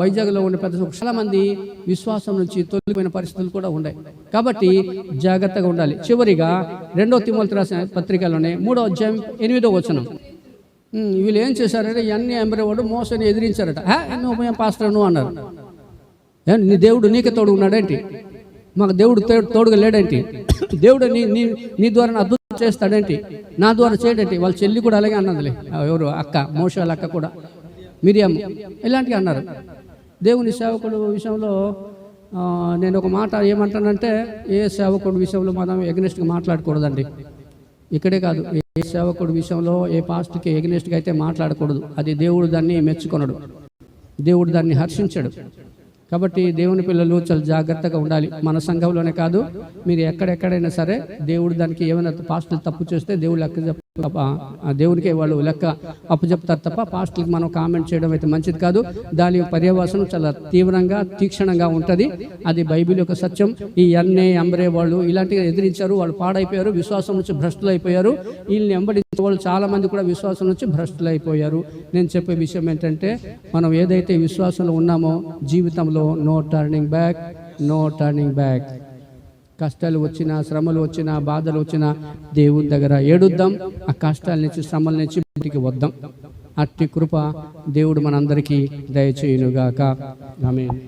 S1: వైజాగ్లో ఉండే చాలా మంది విశ్వాసం నుంచి తొలగిపోయిన పరిస్థితులు కూడా ఉన్నాయి. కాబట్టి జాగ్రత్తగా ఉండాలి. చివరిగా 2వ తిమోతి రాసిన పత్రికలోనే 3వ అధ్యాయం 8వ వచనం. వీళ్ళు ఏం చేశారంటే ఇవన్నీ ఎంబరేవాడు మోసని ఎదిరించారట. నువ్వు ఏం పాస్టర్ నువ్వు అన్నారు. నీ దేవుడు నీకే తోడు ఉన్నాడేంటి? మాకు దేవుడు తోడుగా లేడేంటి? దేవుడు నీ ద్వారా అద్భుతం చేస్తాడేంటి? నా ద్వారా చేయడేంటి? వాళ్ళ చెల్లి కూడా అలాగే అన్నదిలే. ఎవరు అక్క, మోషే వాళ్ళ అక్క కూడా, మిరియాము, ఇలాంటివి అన్నారు. దేవుని సేవకుడు విషయంలో నేను ఒక మాట ఏమంటానంటే, ఏ సేవకుడు విషయంలో మనం ఎగ్నెస్ట్గా మాట్లాడకూడదండి. ఇక్కడే కాదు, ఏ సేవకుడు విషయంలో ఏ పాస్టర్కి ఎగ్నెస్ట్గా అయితే మాట్లాడకూడదు. అది దేవుడు దాన్ని మెచ్చుకొనడు, దేవుడు దాన్ని హర్షించడు. కాబట్టి దేవుని పిల్లలు చాలా జాగ్రత్తగా ఉండాలి. మన సంఘంలోనే కాదు, మీరు ఎక్కడెక్కడైనా సరే దేవుడు దానికి ఏమైనా పాస్టర్లు తప్పు చేస్తే దేవునికి వాళ్ళు లెక్క అప్పు చెప్తారు తప్ప పాస్టర్కి మనం కామెంట్ చేయడం అయితే మంచిది కాదు. దాని పర్యవసనం చాలా తీవ్రంగా తీక్షణంగా ఉంటుంది. అది బైబిల్ యొక్క సత్యం. ఈ అన్నే అంబరే వాళ్ళు ఇలాంటివి ఎదిరించారు, వాళ్ళు పాడైపోయారు, విశ్వాసం నుంచి భ్రష్టులు అయిపోయారు. వీళ్ళని వెంబడించే వాళ్ళు చాలా మంది కూడా విశ్వాసం నుంచి భ్రష్టులు అయిపోయారు. నేను చెప్పే విషయం ఏంటంటే, మనం ఏదైతే విశ్వాసంలో ఉన్నామో జీవితంలో no turning back, no turning back. కష్టాలు వచ్చినా, శ్రమలు వచ్చినా, బాధలు వచ్చినా దేవుని దగ్గర ఏడుద్దాం. ఆ కష్టాల నుంచి, శ్రమల నుంచి బయటికి వద్దాం. అట్టి కృప దేవుడు మనందరికీ దయచేయునుగాక. ఆమేన్.